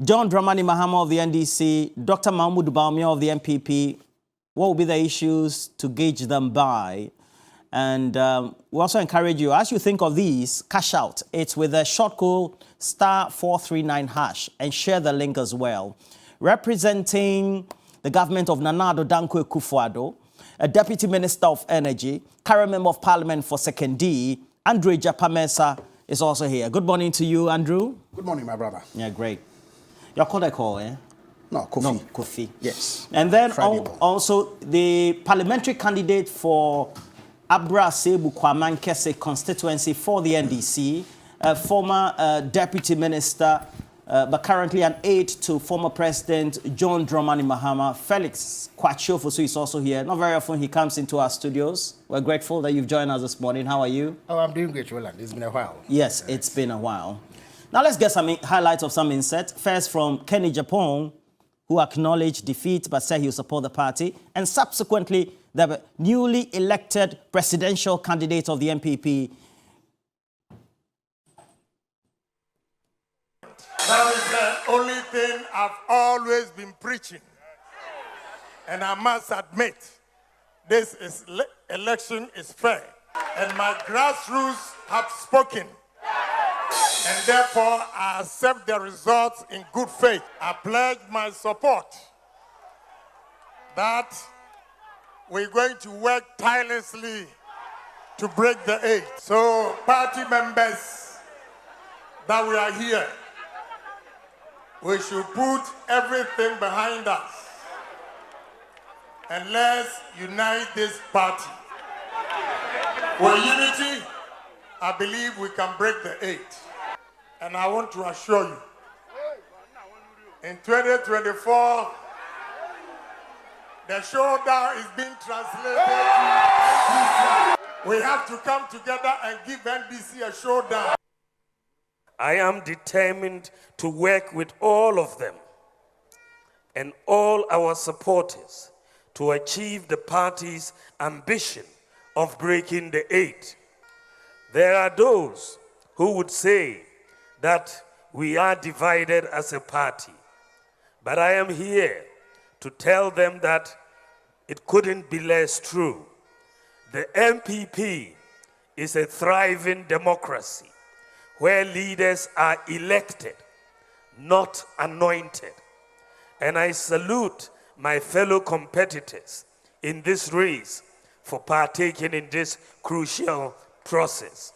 John Dramani Mahama of the NDC, Dr. Mahmoud Bawumia of the NPP. What will be the issues to gauge them by? And we also encourage you, as you think of these, cash out. It's with a short code *439# and share the link as well. Representing the government of Nana Addo Dankwa Akufo-Addo, a Deputy Minister of Energy, current Member of Parliament for Second D, Andrew Japamesa is also here. Good morning to you, Andrew. Good morning, my brother. Yeah, great. You're called a call, eh? No, Kofi. No, Kofi. Yes. And then also the parliamentary candidate for Abra Sebu Kwaman Kese constituency for the NDC, former Deputy Minister, but currently an aide to former President John Dramani Mahama. Felix Kwachofosu is also here. Not very often he comes into our studios. We're grateful that you've joined us this morning. How are you? Oh, I'm doing great, Roland. It's been a while. Yes, it's been a while. Now let's get some highlights of some insights. First from Kenny Japon, who acknowledged defeat but said he will support the party, and subsequently the newly elected presidential candidate of the NPP. That is the only thing I've always been preaching. And I must admit, this election is fair. And my grassroots have spoken. And therefore, I accept the results in good faith. I pledge my support that we're going to work tirelessly to break the 8. So, party members that we are here, we should put everything behind us and let's unite this party. With unity, I believe we can break the 8. And I want to assure you, in 2024, the showdown is being translated to NDC. We have to come together and give NDC a showdown. I am determined to work with all of them and all our supporters to achieve the party's ambition of breaking the 8. There are those who would say that we are divided as a party, but I am here to tell them that it couldn't be less true. The NPP is a thriving democracy where leaders are elected, not anointed. And I salute my fellow competitors in this race for partaking in this crucial process.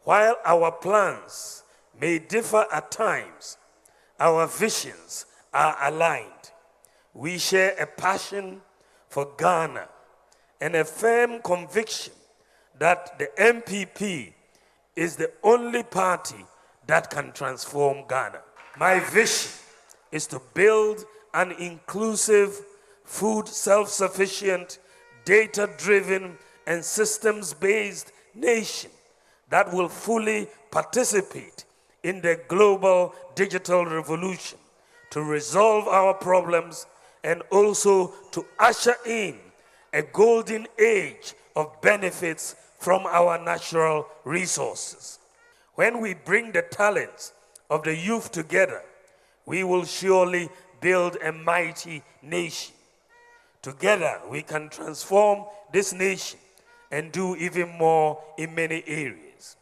While our plans may differ at times, our visions are aligned. We share a passion for Ghana and a firm conviction that the NPP is the only party that can transform Ghana. My vision is to build an inclusive, food self-sufficient, data-driven, and systems-based nation that will fully participate in the global digital revolution to resolve our problems and also to usher in a golden age of benefits from our natural resources. When we bring the talents of the youth together, we will surely build a mighty nation. Together, we can transform this nation and do even more in many areas.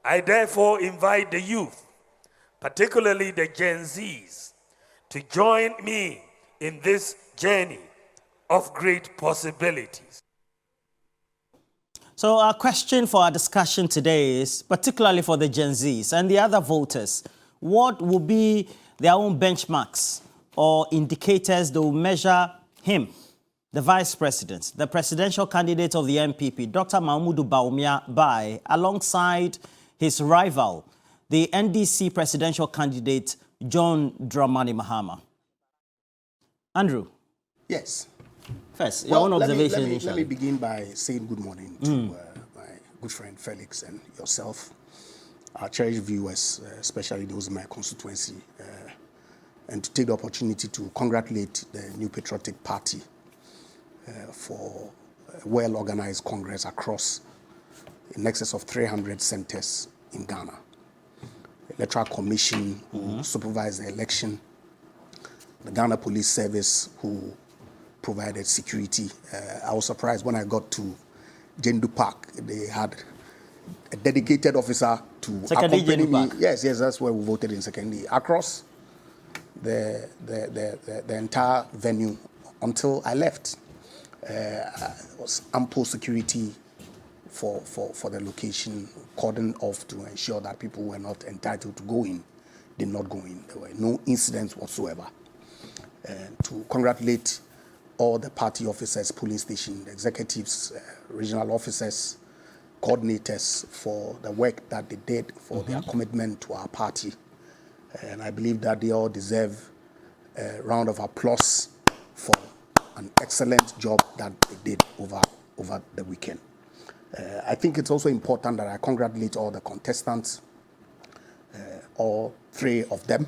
I therefore invite the youth, particularly the Gen Zs, to join me in this journey of great possibilities. So our question for our discussion today is, particularly for the Gen Zs and the other voters, what will be their own benchmarks or indicators that will measure him, the Vice President, the presidential candidate of the NPP, Dr. Mahmoud Bawumia, by, alongside his rival, the NDC presidential candidate, John Dramani Mahama? Andrew. Yes. First, your own observation. Let me begin by saying good morning to my good friend Felix and yourself, our cherished viewers, especially those in my constituency, and to take the opportunity to congratulate the New Patriotic Party for a well-organized congress across in excess of 300 centers in Ghana. Electoral Commission, who supervised the election, the Ghana Police Service, who provided security. I was surprised when I got to Jendu Park. They had a dedicated officer to accompany me. Yes, that's where we voted in secondly. Across the entire venue until I left. It was ample security for the location, cordoned off to ensure that people were not entitled to go in, did not go in. There were no incidents whatsoever. To congratulate all the party officers, police station, the executives, regional officers, coordinators for the work that they did, for their commitment to our party. And I believe that they all deserve a round of applause for an excellent job that they did over the weekend. I think it's also important that I congratulate all the contestants, all three of them,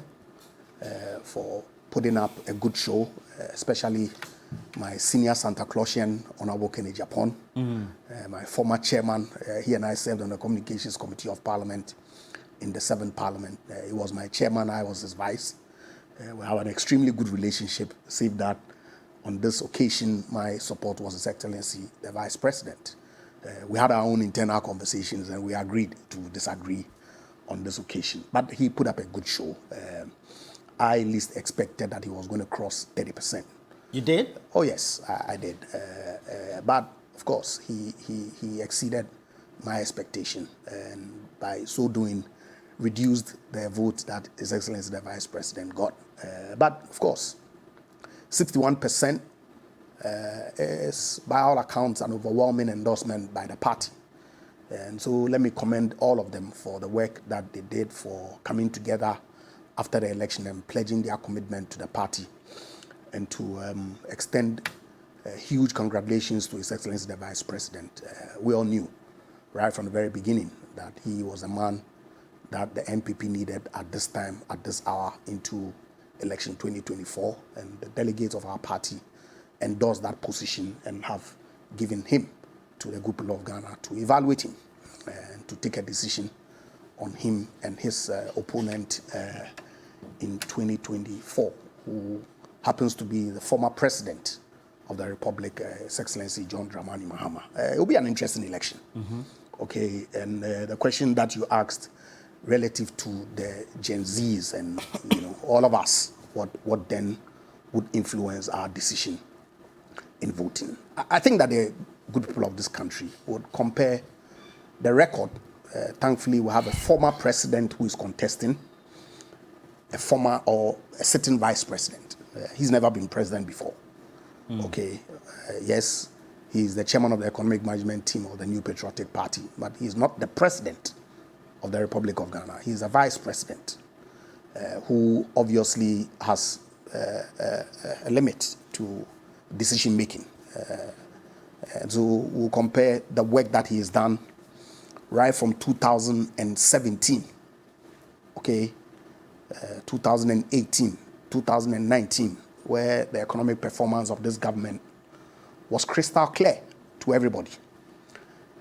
for putting up a good show, especially my senior Santa Clausian, Honorable Kenny Japan, my former chairman. He and I served on the Communications Committee of Parliament in the 7th Parliament. He was my chairman, I was his vice. We have an extremely good relationship, save that on this occasion, my support was His Excellency, the Vice President. We had our own internal conversations and we agreed to disagree on this occasion. But he put up a good show. I least expected that he was going to cross 30%. You did? Oh yes, I did. But of course, he exceeded my expectation, and by so doing, reduced the vote that His Excellency the Vice President got. But of course, 61% is, by all accounts, an overwhelming endorsement by the party. And so let me commend all of them for the work that they did, for coming together after the election and pledging their commitment to the party, and to extend huge congratulations to His Excellency the Vice President. We all knew right from the very beginning that he was a man that the NPP needed at this time, at this hour, into election 2024, and the delegates of our party endorsed that position and have given him to the good people of Ghana to evaluate him and to take a decision on him and his opponent in 2024, who happens to be the former president of the Republic, His Excellency John Dramani Mahama. It will be an interesting election. Okay, and the question that you asked relative to the Gen Zs and all of us, what then would influence our decision in voting? I think that the good people of this country would compare the record. Thankfully, we have a former president who is contesting, a former or a sitting vice president. He's never been president before. Okay, yes, he's the chairman of the economic management team of the New Patriotic Party, but he's not the president of the Republic of Ghana. He's a vice president who obviously has a limit to decision making. And so we'll compare the work that he has done right from 2017, okay, 2018, 2019, where the economic performance of this government was crystal clear to everybody.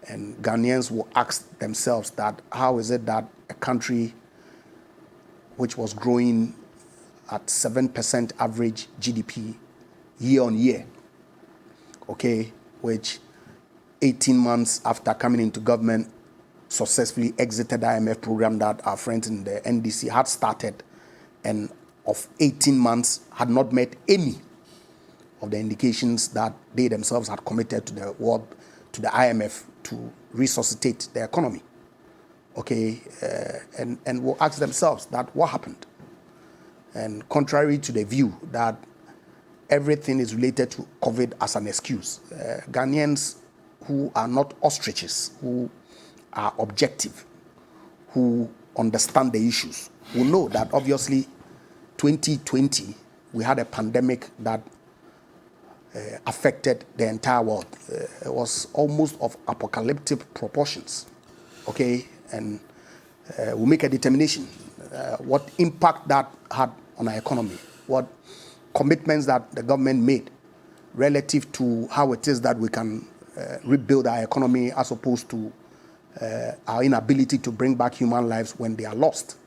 And Ghanaians will ask themselves that, how is it that a country which was growing at 7% average GDP year on year, okay, which 18 months after coming into government successfully exited the IMF program that our friends in the NDC had started, and of 18 months had not met any of the indications that they themselves had committed to the world, to the IMF, to resuscitate the economy. Okay, and will ask themselves that what happened? And contrary to the view that everything is related to COVID as an excuse, Ghanaians who are not ostriches, who are objective, who understand the issues, will know that obviously 2020 we had a pandemic that affected the entire world. It was almost of apocalyptic proportions. Okay, and we'll make a determination what impact that had on our economy, what commitments that the government made relative to how it is that we can rebuild our economy, as opposed to our inability to bring back human lives when they are lost.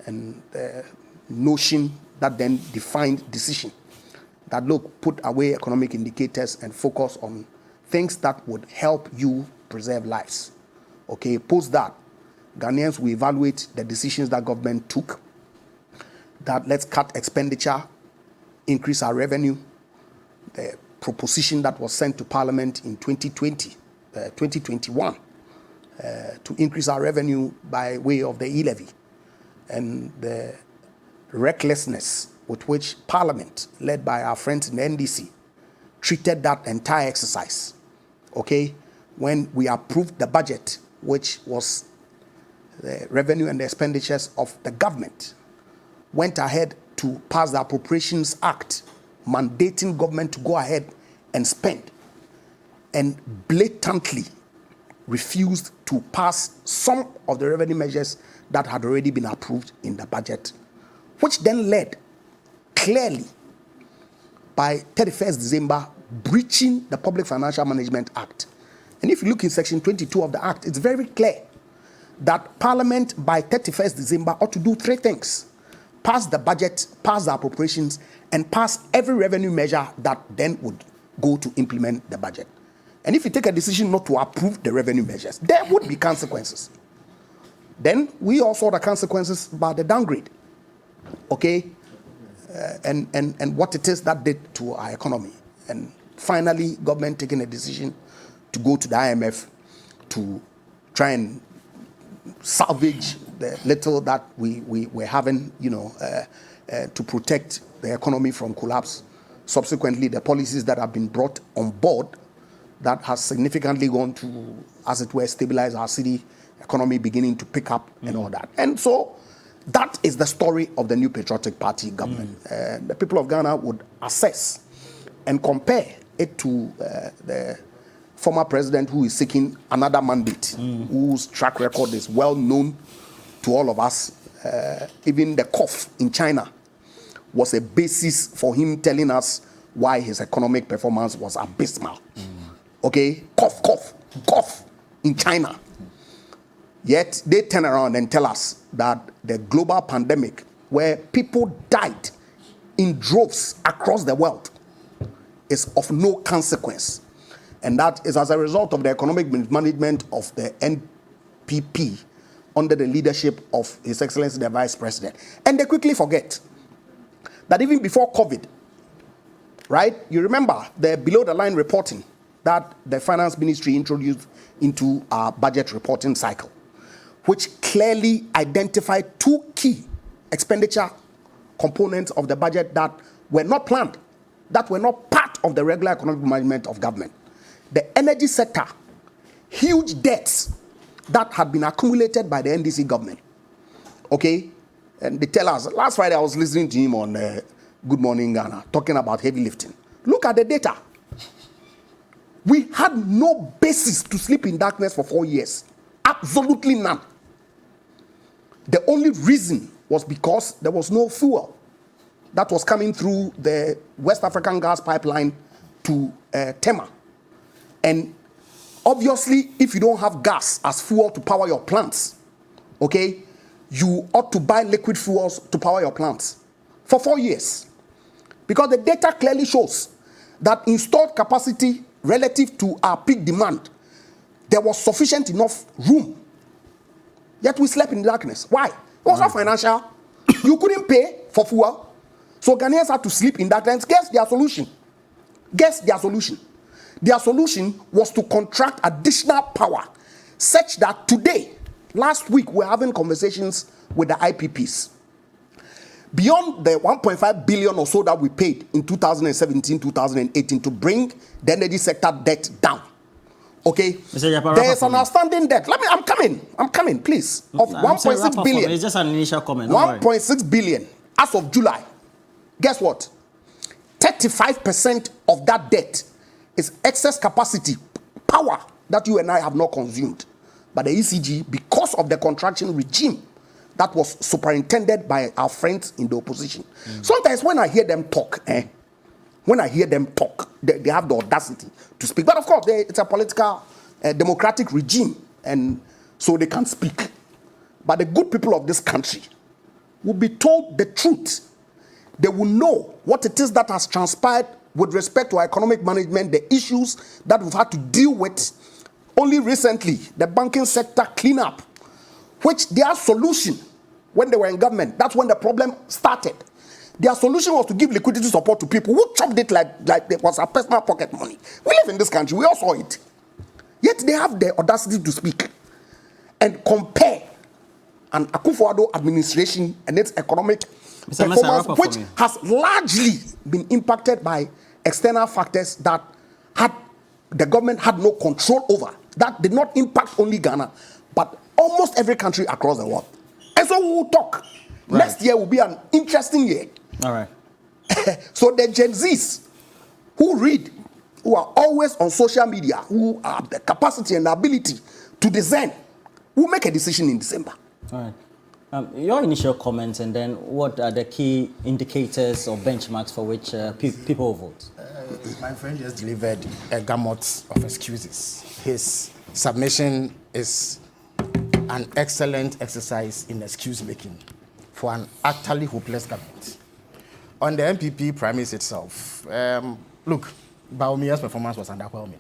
and the notion that then defined decision that, look, put away economic indicators and focus on things that would help you preserve lives. Okay, post that, Ghanaians will evaluate the decisions that government took, that let's cut expenditure, increase our revenue. The proposition that was sent to Parliament in 2021 to increase our revenue by way of the e-levy, and the recklessness with which Parliament, led by our friends in the NDC, treated that entire exercise, okay, when we approved the budget, which was the revenue and the expenditures of the government, went ahead to pass the Appropriations Act, mandating government to go ahead and spend, and blatantly refused to pass some of the revenue measures that had already been approved in the budget, which then led clearly by 31st December breaching the Public Financial Management Act. And if you look in section 22 of the Act, it's very clear that Parliament by 31st December ought to do three things: pass the budget, pass the appropriations, and pass every revenue measure that then would go to implement the budget. And if you take a decision not to approve the revenue measures, there would be consequences. Then we all saw the consequences by the downgrade, okay, and what it is that did to our economy. And finally, government taking a decision to go to the IMF to try and salvage the little that we were having, to protect the economy from collapse. Subsequently, the policies that have been brought on board that has significantly gone to, as it were, stabilize our city economy, beginning to pick up and all that. And so that is the story of the New Patriotic Party government. The people of Ghana would assess and compare it to the former president who is seeking another mandate, whose track record is well known to all of us. Even the cough in China was a basis for him telling us why his economic performance was abysmal. Okay, cough in China. Yet they turn around and tell us that the global pandemic, where people died in droves across the world, is of no consequence. And that is as a result of the economic management of the NPP under the leadership of His Excellency the Vice President. And they quickly forget that even before COVID, right, you remember the below-the-line reporting that the Finance Ministry introduced into our budget reporting cycle, which clearly identified two key expenditure components of the budget that were not planned, that were not part of the regular economic management of government. The energy sector, huge debts that had been accumulated by the NDC government. Okay? And they tell us, last Friday I was listening to him on Good Morning Ghana, talking about heavy lifting. Look at the data. We had no basis to sleep in darkness for 4 years. Absolutely none. The only reason was because there was no fuel that was coming through the West African gas pipeline to Tema. And obviously, if you don't have gas as fuel to power your plants, okay, you ought to buy liquid fuels to power your plants for 4 years. Because the data clearly shows that installed capacity relative to our peak demand, there was sufficient enough room. Yet we slept in darkness. Why? It was not financial. You couldn't pay for fuel. So Ghanaians had to sleep in darkness. Guess their solution. Their solution was to contract additional power, such that today, last week, we're having conversations with the IPPs. Beyond the 1.5 billion or so that we paid in 2017, 2018 to bring the energy sector debt down. Okay? There's an outstanding debt. I'm coming, please. Of 1.6 billion. It's just an initial comment. 1.6 billion as of July. Guess what? 35% of that debt is excess capacity, power that you and I have not consumed. But the ECG, because of the contraction regime that was superintended by our friends in the opposition. Sometimes when I hear them talk, they have the audacity to speak. But of course, it's a political, democratic regime, and so they can speak. But the good people of this country will be told the truth. They will know what it is that has transpired with respect to our economic management, the issues that we've had to deal with. Only recently, the banking sector cleanup, which their solution, when they were in government, that's when the problem started. Their solution was to give liquidity support to people who chopped it like it was a personal pocket money. We live in this country, we all saw it. Yet they have the audacity to speak and compare an Akufo-Addo administration and its economic performance, which has largely been impacted by external factors that the government had no control over. That did not impact only Ghana, but almost every country across the world. And so we will talk. Right. Next year will be an interesting year. All right. So the Gen Zs who read, who are always on social media, who have the capacity and the ability to discern, will make a decision in December. All right. Your initial comments, and then what are the key indicators or benchmarks for which people vote? My friend just delivered a gamut of excuses. His submission is an excellent exercise in excuse making for an utterly hopeless government. On the NPP primaries itself, look, Bawumia's performance was underwhelming.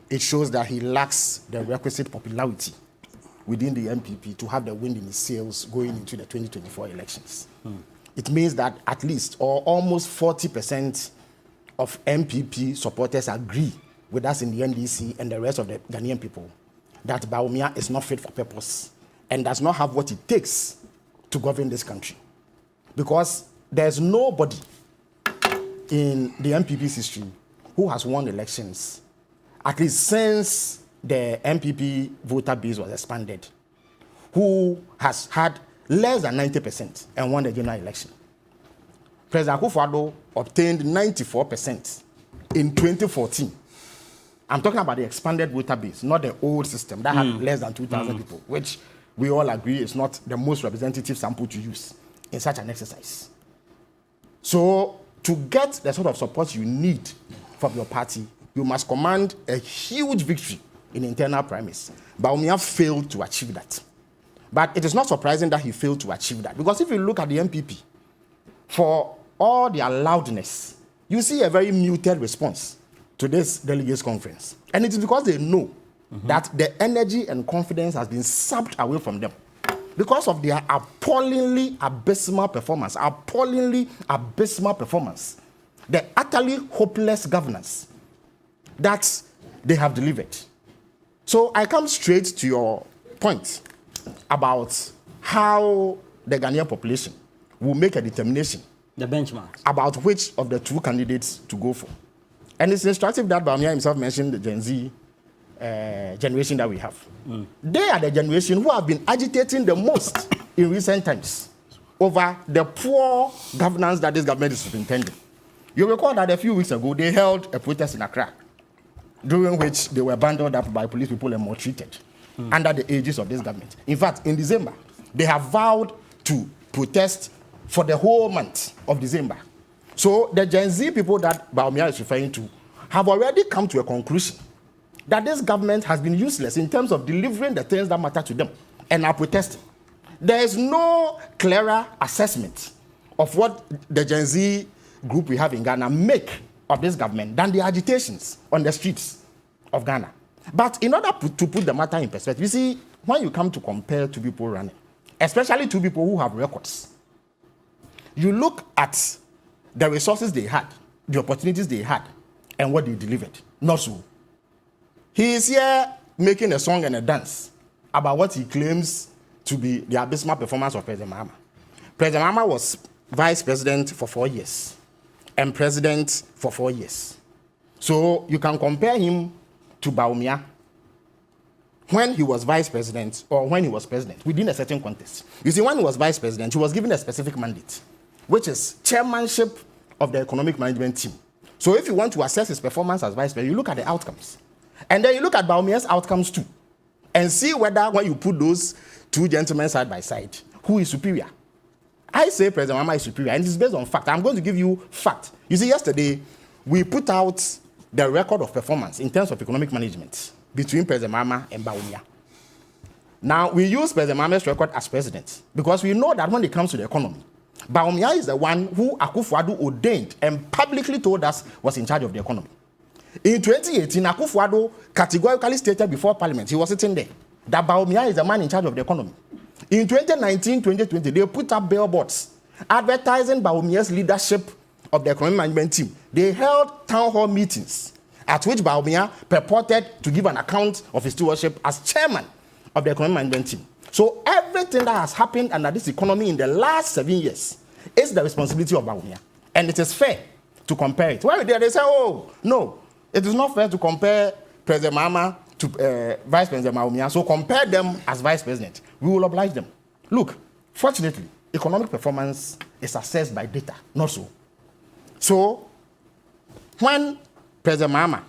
It shows that he lacks the requisite popularity within the NPP to have the wind in his sails going into the 2024 elections. It means that at least or almost 40% of NPP supporters agree with us in the NDC and the rest of the Ghanaian people that Bawumia is not fit for purpose and does not have what it takes to govern this country. Because there's nobody in the NPP's history who has won elections, at least since the NPP voter base was expanded, who has had less than 90% and won the general election. President Akufo-Addo obtained 94% in 2014. I'm talking about the expanded voter base, not the old system that had less than 2,000 people, which we all agree is not the most representative sample to use in such an exercise. So to get the sort of support you need from your party, you must command a huge victory in internal primaries. Bawumia failed to achieve that. But it is not surprising that he failed to achieve that. Because if you look at the NPP, for all their loudness, you see a very muted response to this delegates conference. And it is because they know that the energy and confidence has been sapped away from them because of their appallingly abysmal performance, the utterly hopeless governance that they have delivered. So I come straight to your point about how the Ghanaian population will make a determination, the benchmarks, about which of the two candidates to go for. And it's instructive that Bawumia himself mentioned the Gen Z generation that we have. They are the generation who have been agitating the most in recent times over the poor governance that this government is superintending. You recall that a few weeks ago, they held a protest in Accra, during which they were bundled up by police people and maltreated under the aegis of this government. In fact, in December, they have vowed to protest for the whole month of December. So the Gen Z people that Bawumia is referring to have already come to a conclusion that this government has been useless in terms of delivering the things that matter to them and are protesting. There is no clearer assessment of what the Gen Z group we have in Ghana make of this government than the agitations on the streets of Ghana. But in order to put the matter in perspective, you see, when you come to compare two people running, especially two people who have records, you look at the resources they had, the opportunities they had, and what they delivered. Not so. He is here making a song and a dance about what he claims to be the abysmal performance of President Mahama. President Mahama was vice president for 4 years and president for 4 years. So you can compare him to Bawumia when he was vice president or when he was president within a certain context. You see, when he was vice president, he was given a specific mandate, which is chairmanship of the economic management team. So if you want to assess his performance as vice president, you look at the outcomes. And then you look at Bawumia's outcomes too, and see whether when you put those two gentlemen side by side, who is superior. I say President Mahama is superior, and it's based on fact. I'm going to give you fact. You see, yesterday, we put out the record of performance in terms of economic management between President Mahama and Bawumia. Now, we use President Mahama's record as president because we know that when it comes to the economy, Bawumia is the one who Akufo-Addo ordained and publicly told us was in charge of the economy. In 2018, Akufo-Addo categorically stated before Parliament, he was sitting there, that Bawumia is the man in charge of the economy. In 2019-2020, they put up billboards advertising Bawumia's leadership of the economic management team. They held town hall meetings at which Bawumia purported to give an account of his stewardship as chairman of the economic management team. So everything that has happened under this economy in the last 7 years is the responsibility of Bawumia. And it is fair to compare it. When they say, oh, no, it is not fair to compare President Mahama to Vice President Bawumia, so compare them as Vice President. We will oblige them. Look, fortunately, economic performance is assessed by data, not so. So, when President Mahama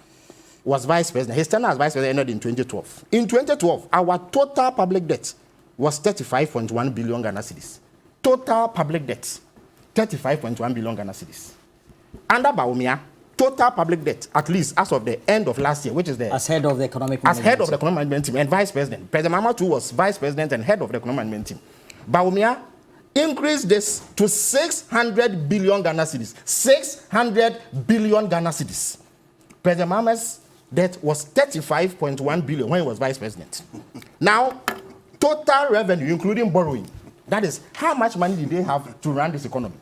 was Vice President, his tenure as Vice President ended in 2012. In 2012, our total public debt was 35.1 billion Ghana cedis. Total public debt, 35.1 billion Ghana cedis. Under Bawumia, total public debt, at least as of the end of last year, which is the... As head of the economic management. As head of the economic management team and Vice President. President Mahama too was Vice President and head of the economic management team. Bawumia increased this to 600 billion Ghana cedis. 600 billion Ghana cedis. President Mahama's debt was 35.1 billion when he was Vice President. Now, total revenue, including borrowing, that is, how much money did they have to run this economy?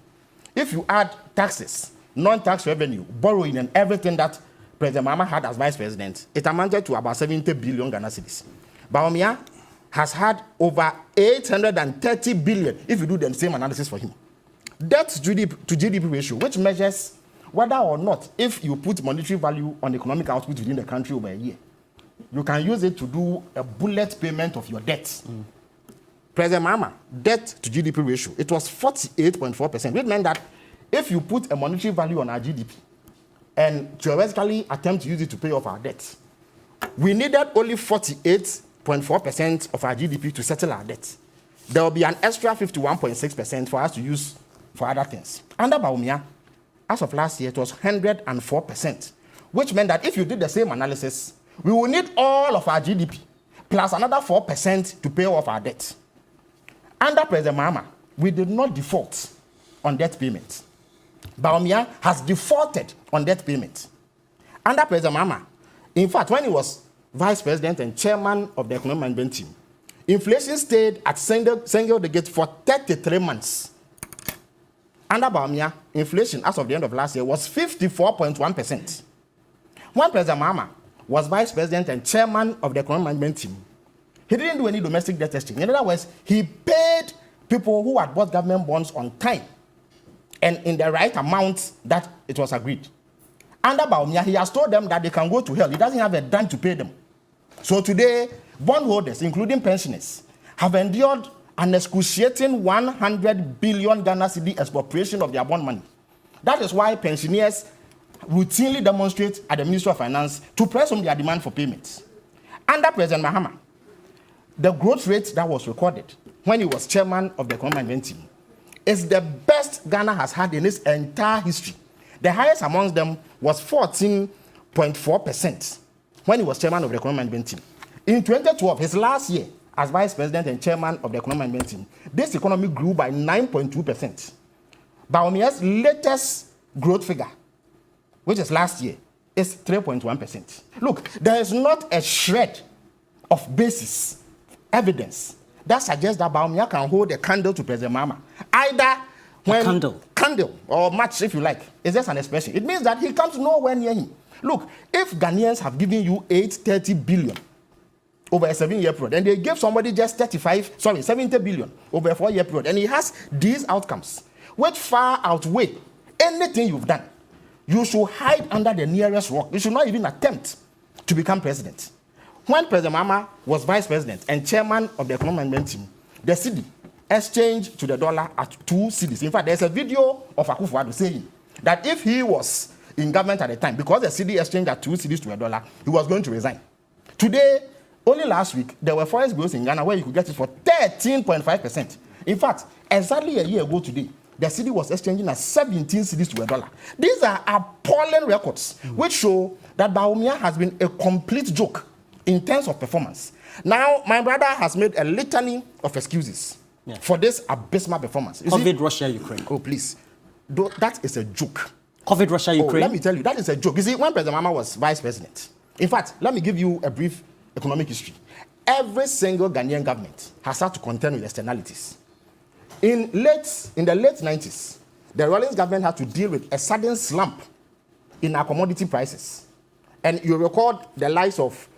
If you add taxes, non-tax revenue, borrowing, and everything that President Mahama had as Vice President, it amounted to about 70 billion Ghana cedis. Bawumia has had over 830 billion, if you do the same analysis for him. Debt to GDP ratio, which measures whether or not, if you put monetary value on economic output within the country over a year, you can use it to do a bullet payment of your debt. President Mahama, debt to GDP ratio, it was 48.4%, which meant that if you put a monetary value on our GDP and theoretically attempt to use it to pay off our debt, we needed only 48.4% of our GDP to settle our debt. There will be an extra 51.6% for us to use for other things. Under Bawumia, as of last year, it was 104%, which meant that if you did the same analysis, we will need all of our GDP plus another 4% to pay off our debt. Under President Mahama, we did not default on debt payment. Bawumia has defaulted on debt payment. Under President Mahama, in fact, when he was Vice President and Chairman of the Economic Management Team, inflation stayed at single digit for 33 months. Under Bawumia, inflation as of the end of last year was 54.1%. When President Mahama was Vice President and Chairman of the Economic Management Team, he didn't do any domestic debt testing. In other words, he paid people who had bought government bonds on time and in the right amount that it was agreed. Under Bawumia, he has told them that they can go to hell. He doesn't have a dime to pay them. So today, bondholders, including pensioners, have endured an excruciating 100 billion Ghana cedi expropriation of their bond money. That is why pensioners routinely demonstrate at the Ministry of Finance to press on their demand for payments. Under President Mahama, the growth rate that was recorded when he was chairman of the Economic Management Team is the best Ghana has had in its entire history. The highest amongst them was 14.4% when he was chairman of the Economic Management Team. In 2012, his last year as Vice President and Chairman of the Economic Management Team, this economy grew by 9.2%. Bawumia's latest growth figure, which is last year, is 3.1%. Look, there is not a shred of basis, evidence, that suggests that Bawumia can hold a candle to President Mahama. Either when... Candle, or match if you like. It's just an expression. It means that he comes nowhere near him. Look, if Ghanaians have given you 830 billion over a 7-year period, and they gave somebody just 70 billion over a 4-year period, and he has these outcomes, which far outweigh anything you've done, you should hide under the nearest rock. You should not even attempt to become president. When President Mahama was Vice President and Chairman of the Economic Management Team, the cedi exchanged to the dollar at 2 cedis. In fact, there's a video of Akufo-Addo saying that if he was in government at the time, because the cedi exchanged at 2 cedis to a dollar, he was going to resign. Today, only last week, there were forest bills in Ghana where you could get it for 13.5%. In fact, exactly a year ago today, the cedi was exchanging at 17 cedis to a dollar. These are appalling records, which show that Bawumia has been a complete joke in terms of performance. Now, my brother has made a litany of excuses for this abysmal performance. COVID, Russia, Ukraine. Oh, please. That is a joke. COVID, Russia, Ukraine. Let me tell you, that is a joke. You see, when President Mahama was vice president, in fact, let me give you a brief economic history. Every single Ghanaian government has had to contend with externalities. In the late 90s, the Rawlings government had to deal with a sudden slump in our commodity prices. And you record the lives of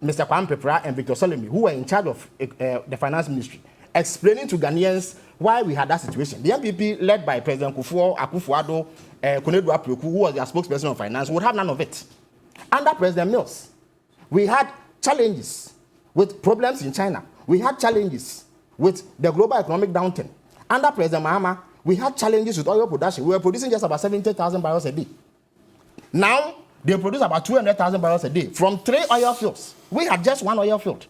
Mr. Kwame Pepera and Victor Solomon, who were in charge of the finance ministry, explaining to Ghanaians why we had that situation. The NPP, led by President Akufo-Addo, Konadu Aprioku, who was their spokesperson on finance, would have none of it. Under President Mills, we had challenges with problems in China. We had challenges with the global economic downturn. Under President Mahama, we had challenges with oil production. We were producing just about 70,000 barrels a day. Now, they produce about 200,000 barrels a day from 3 oil fields. We had just 1 oil field.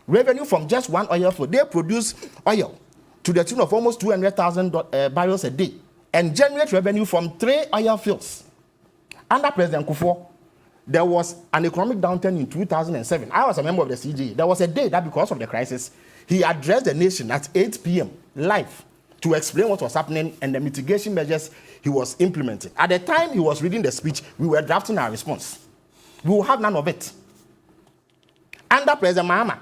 Revenue from just 1 oil field. They produce oil to the tune of almost 200,000 barrels a day and generate revenue from 3 oil fields. Under President Kufuor, there was an economic downturn in 2007. I was a member of the CGA. There was a day that because of the crisis, he addressed the nation at 8 p.m. live to explain what was happening and the mitigation measures he was implementing. At the time he was reading the speech, we were drafting our response. We will have none of it. Under President Mahama,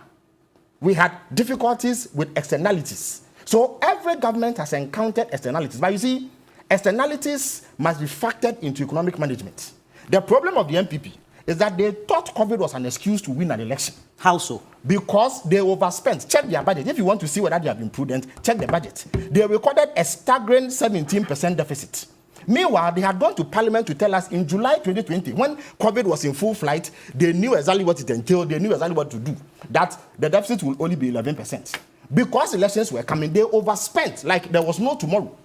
we had difficulties with externalities. So every government has encountered externalities. But you see, externalities must be factored into economic management. The problem of the NPP is that they thought COVID was an excuse to win an election. How so? Because they overspent. Check their budget. If you want to see whether they have been prudent, check the budget. They recorded a staggering 17% deficit. Meanwhile, they had gone to Parliament to tell us in July 2020, when COVID was in full flight, they knew exactly what it entailed, they knew exactly what to do, that the deficit will only be 11%. Because elections were coming, they overspent like there was no tomorrow.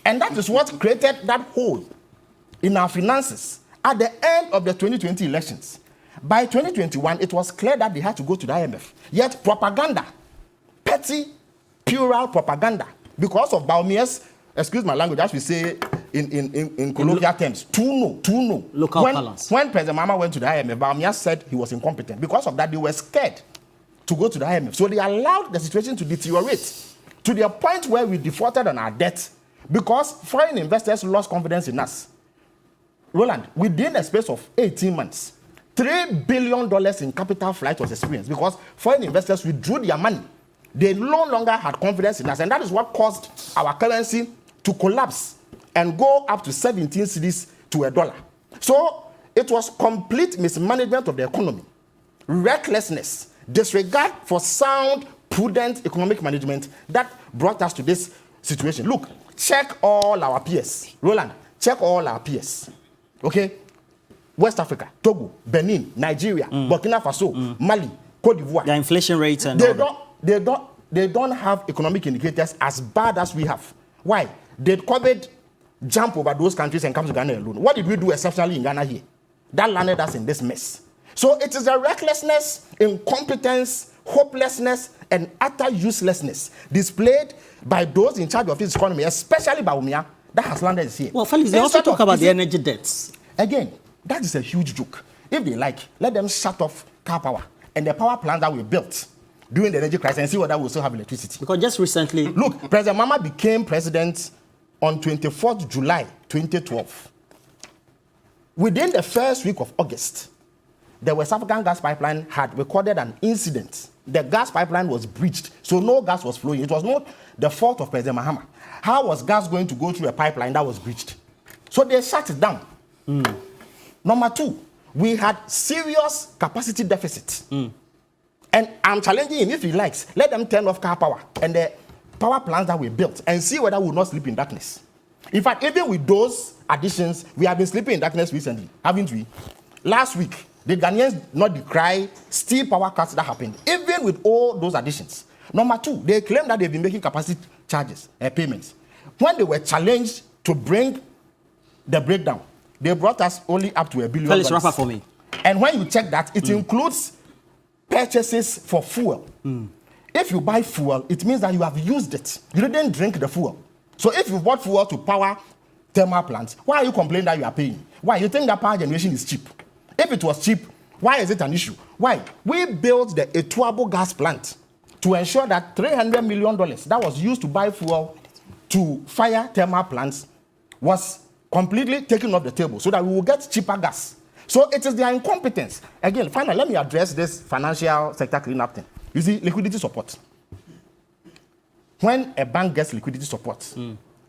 And that is what created that hole in our finances at the end of the 2020 elections. By 2021, it was clear that they had to go to the IMF. Yet propaganda, petty, puerile propaganda, because of Bawumia's, excuse my language, as we say in colloquial terms, too no. Local balance. When President Mahama went to the IMF, Bawumia said he was incompetent. Because of that, they were scared to go to the IMF. So they allowed the situation to deteriorate to the point where we defaulted on our debt because foreign investors lost confidence in us. Roland, within a space of 18 months, $3 billion in capital flight was experienced because foreign investors withdrew their money. They no longer had confidence in us, and that is what caused our currency to collapse and go up to 17 cedis to $1. So it was complete mismanagement of the economy, recklessness, disregard for sound, prudent economic management that brought us to this situation. Look, check all our peers. Roland, check all our peers. Okay? West Africa, Togo, Benin, Nigeria, Burkina Faso, Mali, Cote d'Ivoire. The inflation rates and they don't have economic indicators as bad as we have. Why? Did COVID jump over those countries and come to Ghana alone? What did we do exceptionally in Ghana here? That landed us in this mess. So it is the recklessness, incompetence, hopelessness, and utter uselessness displayed by those in charge of this economy, especially Bawumia, that has landed us here. Well, Felix, they also talk about the energy debts. Again, that is a huge joke. If they like, let them shut off car power and the power plants that we built during the energy crisis and see whether we still have electricity. Because just recently... Look, President Mahama became president on 24th July 2012. Within the first week of August, the West African gas pipeline had recorded an incident. The gas pipeline was breached, so no gas was flowing. It was not the fault of President Mahama. How was gas going to go through a pipeline that was breached? So they shut it down. Number 2, we had serious capacity deficit. And I'm challenging him, if he likes, let them turn off car power and the power plants that we built and see whether we will not sleep in darkness. In fact, even with those additions, we have been sleeping in darkness recently, haven't we? Last week, the Ghanaians not decry steel power cuts that happened, even with all those additions. Number 2, they claim that they've been making capacity charges, payments. When they were challenged to bring the breakdown, they brought us only up to $1 billion. Felix, wrap up for me. And when you check that, it includes purchases for fuel. If you buy fuel, it means that you have used it. You didn't drink the fuel. So if you bought fuel to power thermal plants, why are you complaining that you are paying? Why? You think that power generation is cheap? If it was cheap, Why is it an issue? Why? We built the Etuabo gas plant to ensure that $300 million that was used to buy fuel to fire thermal plants was completely taken off the table so that we will get cheaper gas. So it is their incompetence. Again, finally, let me address this financial sector cleanup thing. You see, liquidity support. When a bank gets liquidity support,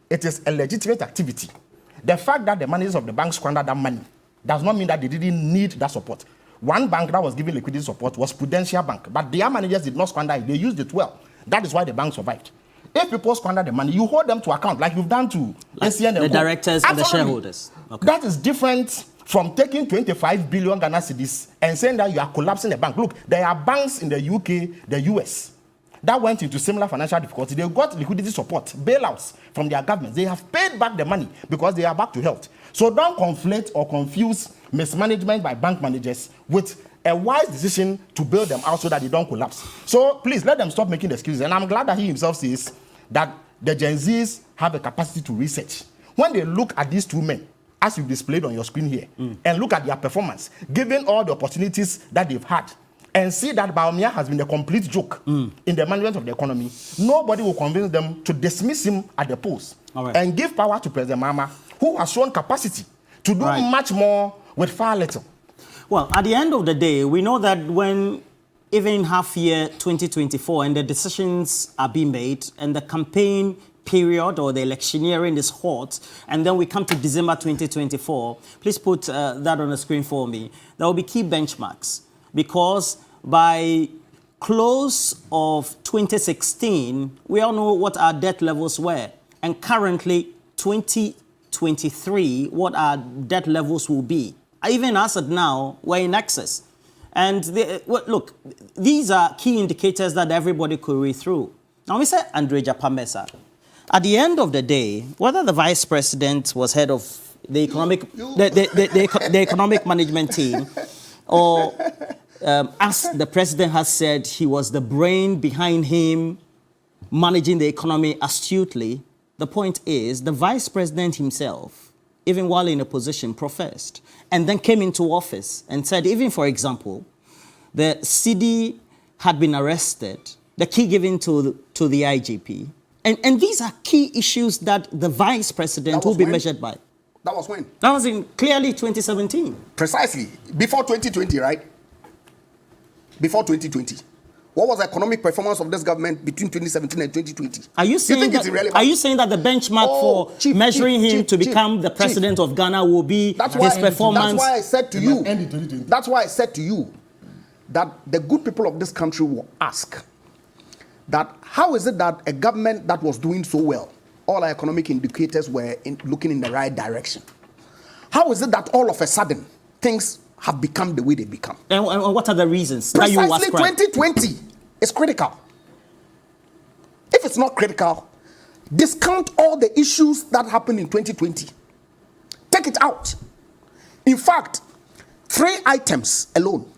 it is a legitimate activity. The fact that the managers of the bank squandered that money does not mean that they didn't need that support. One bank that was giving liquidity support was Prudential Bank, but their managers did not squander it. They used it well. That is why the bank survived. If people squander the money, you hold them to account, like you've done to ACN. The directors and the shareholders. Okay. That is different from taking 25 billion Ghana cedis and saying that you are collapsing the bank. Look, there are banks in the UK, the US, that went into similar financial difficulty. They got liquidity support, bailouts from their governments. They have paid back the money because they are back to health. So don't conflate or confuse mismanagement by bank managers with a wise decision to bail them out so that they don't collapse. So please let them stop making excuses. And I'm glad that he himself says that the Gen Zs have a capacity to research. When they look at these two men, as you've displayed on your screen here, and look at their performance, given all the opportunities that they've had, and see that Bawumia has been a complete joke in the management of the economy, nobody will convince them to dismiss him at the polls and give power to President Mahama, who has shown capacity to do much more with far little. Well, at the end of the day, we know that when even half year 2024 and the decisions are being made and the campaign period or the electioneering is hot, and then we come to December 2024, please put that on the screen for me. There will be key benchmarks because by close of 2016, we all know what our debt levels were. And currently, 2023, what our debt levels will be. Even as of now, we're in excess. And look, these are key indicators that everybody could read through. Now, Mr. Andre Japamesa, at the end of the day, whether the vice president was head of the economic management team, or as the president has said, he was the brain behind him managing the economy astutely, the point is the vice president himself, even while in a position, professed, and then came into office and said, even for example, the CD had been arrested, the key given to the IGP. And these are key issues that the vice president will be measured by. That was when? That was in clearly 2017. Precisely. Before 2020, right? Before 2020. What was the economic performance of this government between 2017 and 2020? Are you saying that the benchmark for measuring him to become the president of Ghana will be his performance? That's why I said to you. That's why I said to you that the good people of this country will ask that how is it that a government that was doing so well, all our economic indicators were looking in the right direction? How is it that all of a sudden things have become the way they become? And what are the reasons? Precisely 2020 is critical. If it's not critical, discount all the issues that happened in 2020. Take it out. In fact, 3 items alone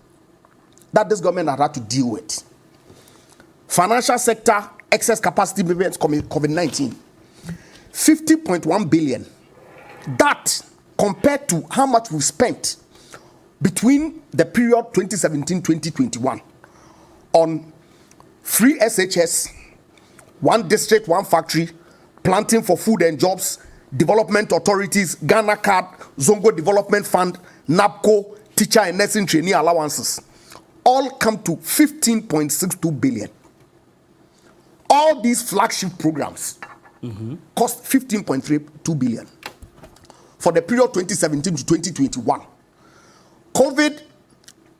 that this government had to deal with. Financial sector, excess capacity payments, COVID-19. 50.1 billion. That compared to how much we've spent between the period 2017-2021 on free SHS, 1 district, 1 factory, planting for food and jobs, development authorities, Ghana Card, Zongo Development Fund, NAPCO, teacher and nursing trainee allowances, all come to 15.62 billion. All these flagship programs cost 15.32 billion for the period 2017 to 2021. COVID,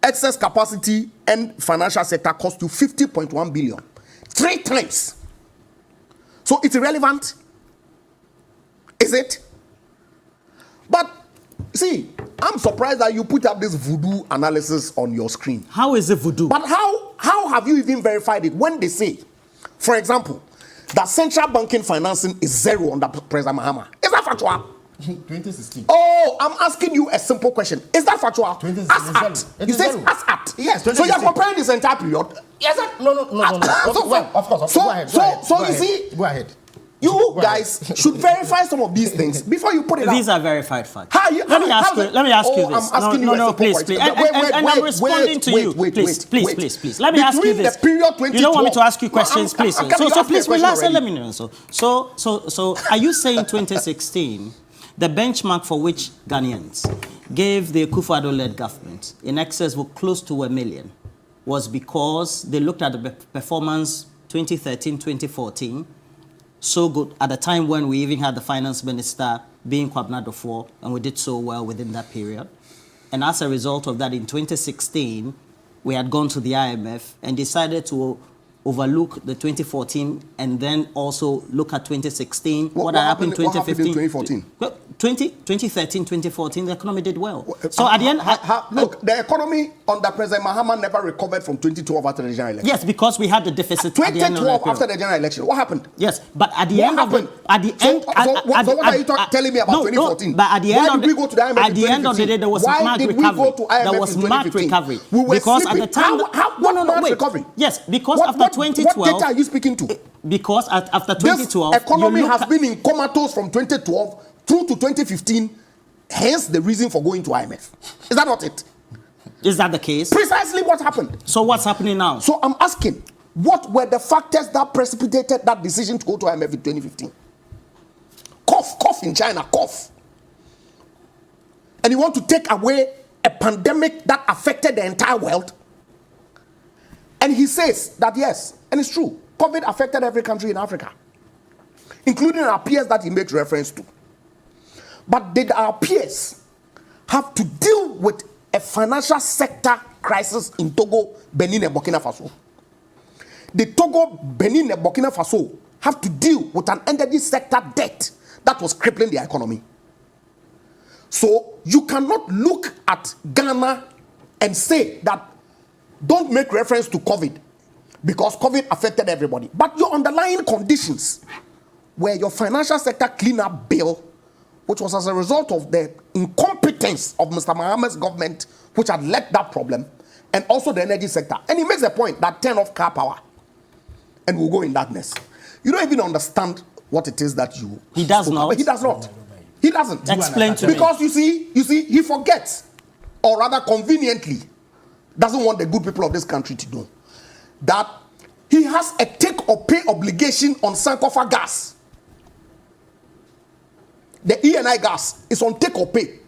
excess capacity, and financial sector cost you 50.1 billion. 3 times. So it's irrelevant. Is it? But see, I'm surprised that you put up this voodoo analysis on your screen. How is it voodoo? But how have you even verified it when they say, for example, that central banking financing is 0 under President Mahama? Is that factual? 2016. Oh, I'm asking you a simple question. Is that factual? As at. You say as at. Yes. So you're comparing this entire period? Yes. No. Of course. Go ahead. So you see. Go ahead. You guys should verify some of these things before you put it out. These are verified facts. Let me ask you this. I'm asking No, please. And I'm responding to you. Please. Let me ask you this. You don't want me to ask you questions, please. So please relax and let me know. So are you saying 2016, the benchmark for which Ghanaians gave the Akufo-Addo-led government in excess of close to 1 million was because they looked at the performance 2013, 2014, so good at the time when we even had the finance minister being Kwabena Duffuor, and we did so well within that period. And as a result of that, in 2016, we had gone to the IMF and decided to overlook the 2014 and then also look at 2016. What happened in 2015? What happened in 2014? 2013, 2014, the economy did well. So at the end... look, the economy under President Mahama never recovered from 2012 after the general election. Yes, because we had the deficit at the end of the 2012 after the general election. What happened? Yes, but at the end of the... So what are you telling me about 2014? But at the end of the... Why did we go to the IMF At the end of the day, there was marked recovery. There was marked recovery. Because at the time... What recovery? Yes, because after 2012... What data are you speaking to? Because after 2012... This economy has been in comatose from 2012 through to 2015, hence the reason for going to IMF. Is that not it? Is that the case? Precisely what happened. So what's happening now? So I'm asking, what were the factors that precipitated that decision to go to IMF in 2015? Cough in China, cough. And you want to take away a pandemic that affected the entire world? And he says that yes, and it's true, COVID affected every country in Africa, including our peers that he makes reference to. But did our peers have to deal with a financial sector crisis in Togo, Benin, and Burkina Faso? Did Togo, Benin, and Burkina Faso have to deal with an energy sector debt that was crippling the economy? So you cannot look at Ghana and say that don't make reference to COVID because COVID affected everybody. But your underlying conditions were your financial sector cleanup bill, which was as a result of the incompetence of Mr. Mahama's government, which had led that problem, and also the energy sector. And he makes a point that turn off car power, and we'll go in darkness. You don't even understand what it is that you... He does not. He does not. He doesn't. Explain to me. Because you see, he forgets, or rather conveniently, doesn't want the good people of this country to know, that he has a take-or-pay obligation on Sankofa gas. The ENI gas is on take or pay.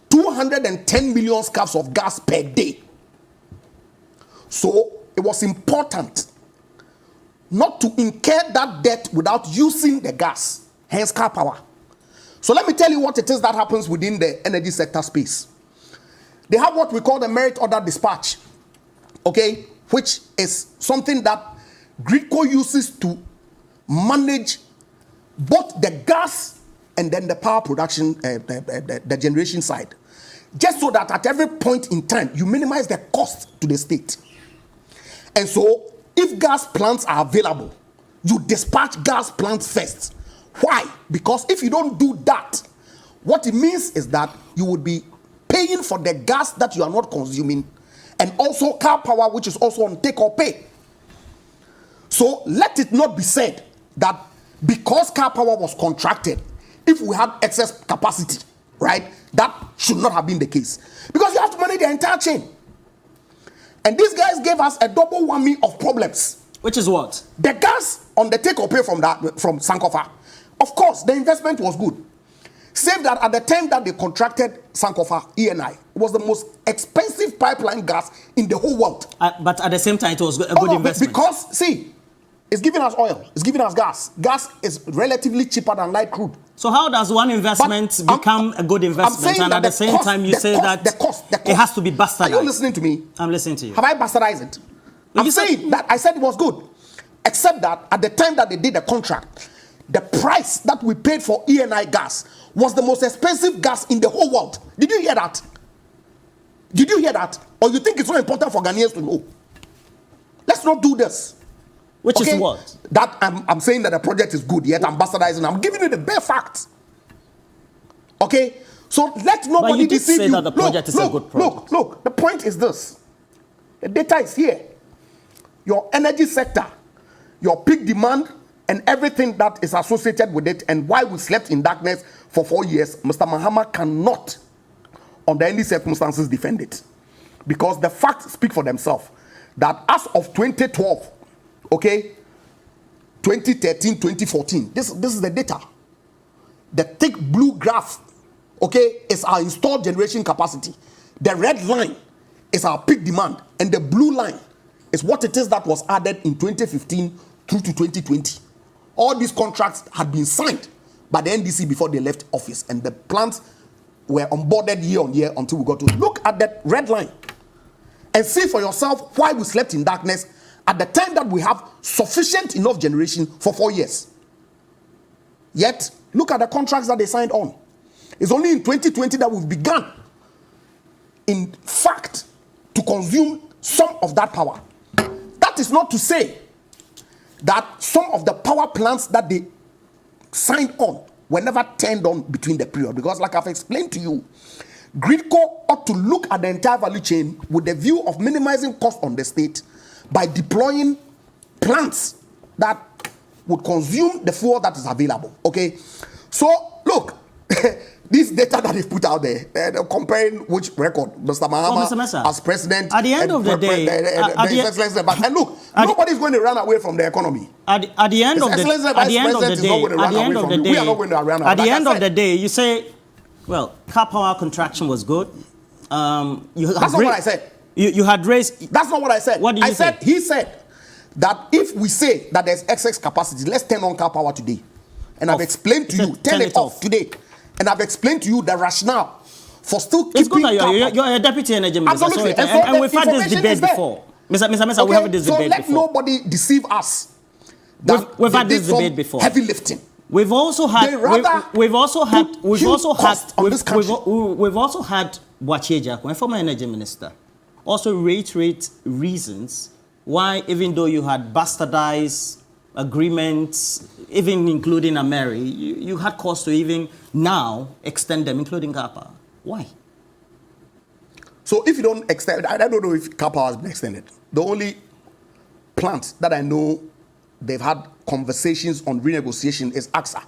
210 million scarves of gas per day. So it was important not to incur that debt without using the gas, hence car power. So let me tell you what it is that happens within the energy sector space. They have what we call the merit order dispatch, okay, which is something that GRIDCO uses to manage both the gas and then the power production, the generation side, just so that at every point in time, you minimize the cost to the state. And so, if gas plants are available, you dispatch gas plants first. Why? Because if you don't do that, what it means is that you would be paying for the gas that you are not consuming, and also car power, which is also on take or pay. So, let it not be said that because car power was contracted, if we had excess capacity, right, that should not have been the case. Because you have to manage the entire chain. And these guys gave us a double whammy of problems. Which is what? The gas on the take or pay from Sankofa. Of course, the investment was good. Save that at the time that they contracted Sankofa, ENI, it was the most expensive pipeline gas in the whole world. But at the same time, it was a good investment. Because, see, it's giving us oil. It's giving us gas. Gas is relatively cheaper than light crude. So how does one investment become a good investment, and at the same time you say that it has to be bastardized? Are you listening to me? I'm listening to you. Have I bastardized it? I'm saying that I said it was good, except that at the time that they did the contract, the price that we paid for ENI gas was the most expensive gas in the whole world. Did you hear that? Did you hear that? Or you think it's so important for Ghanaians to know? Let's not do this. Which is what? That I'm saying that the project is good, yet I'm bastardizing. I'm giving you the bare facts. Okay? So let nobody deceive you. Say that the project is a good project. Look. The point is this. The data is here. Your energy sector, your peak demand and everything that is associated with it, and why we slept in darkness for 4 years, Mr. Mahama cannot, under any circumstances, defend it. Because the facts speak for themselves. That as of 2012, okay, 2013, 2014, this is the data. The thick blue graph, okay, is our installed generation capacity. The red line is our peak demand, and the blue line is what it is that was added in 2015 through to 2020. All these contracts had been signed by the NDC before they left office, and the plants were onboarded year on year until we got to look at that red line and see for yourself why we slept in darkness at the time that we have sufficient enough generation for 4 years. Yet, look at the contracts that they signed on. It's only in 2020 that we've begun, in fact, to consume some of that power. That is not to say that some of the power plants that they signed on were never turned on between the period. Because like I've explained to you, Gridco ought to look at the entire value chain with the view of minimizing cost on the state by deploying plants that would consume the fuel that is available. Okay, so look, this data that is put out there, they're comparing which record Mr. Mahama as president. At the end of the day, and look, nobody's going to run away from the economy. At the end of the day, you say, well, car power contraction was good. That's not what I said. You had raised. That's not what I said. What did you say? He said that if we say that there's excess capacity, let's turn on car power today. And I've explained to you, turn it off today. And I've explained to you the rationale for still keeping. It's good that you're a deputy energy minister. Absolutely. And we've had this debate before. Mr. Mesa, we have this debate before. So let nobody deceive us. We've had this debate before. Heavy lifting. We've also had Boacheja, my former energy minister, also reiterate reasons why, even though you had bastardized agreements, even including Ameri, you had cause to even now extend them, including Kappa. Why? So if you don't extend, I don't know if Kappa has been extended. The only plant that I know they've had conversations on renegotiation is AXA.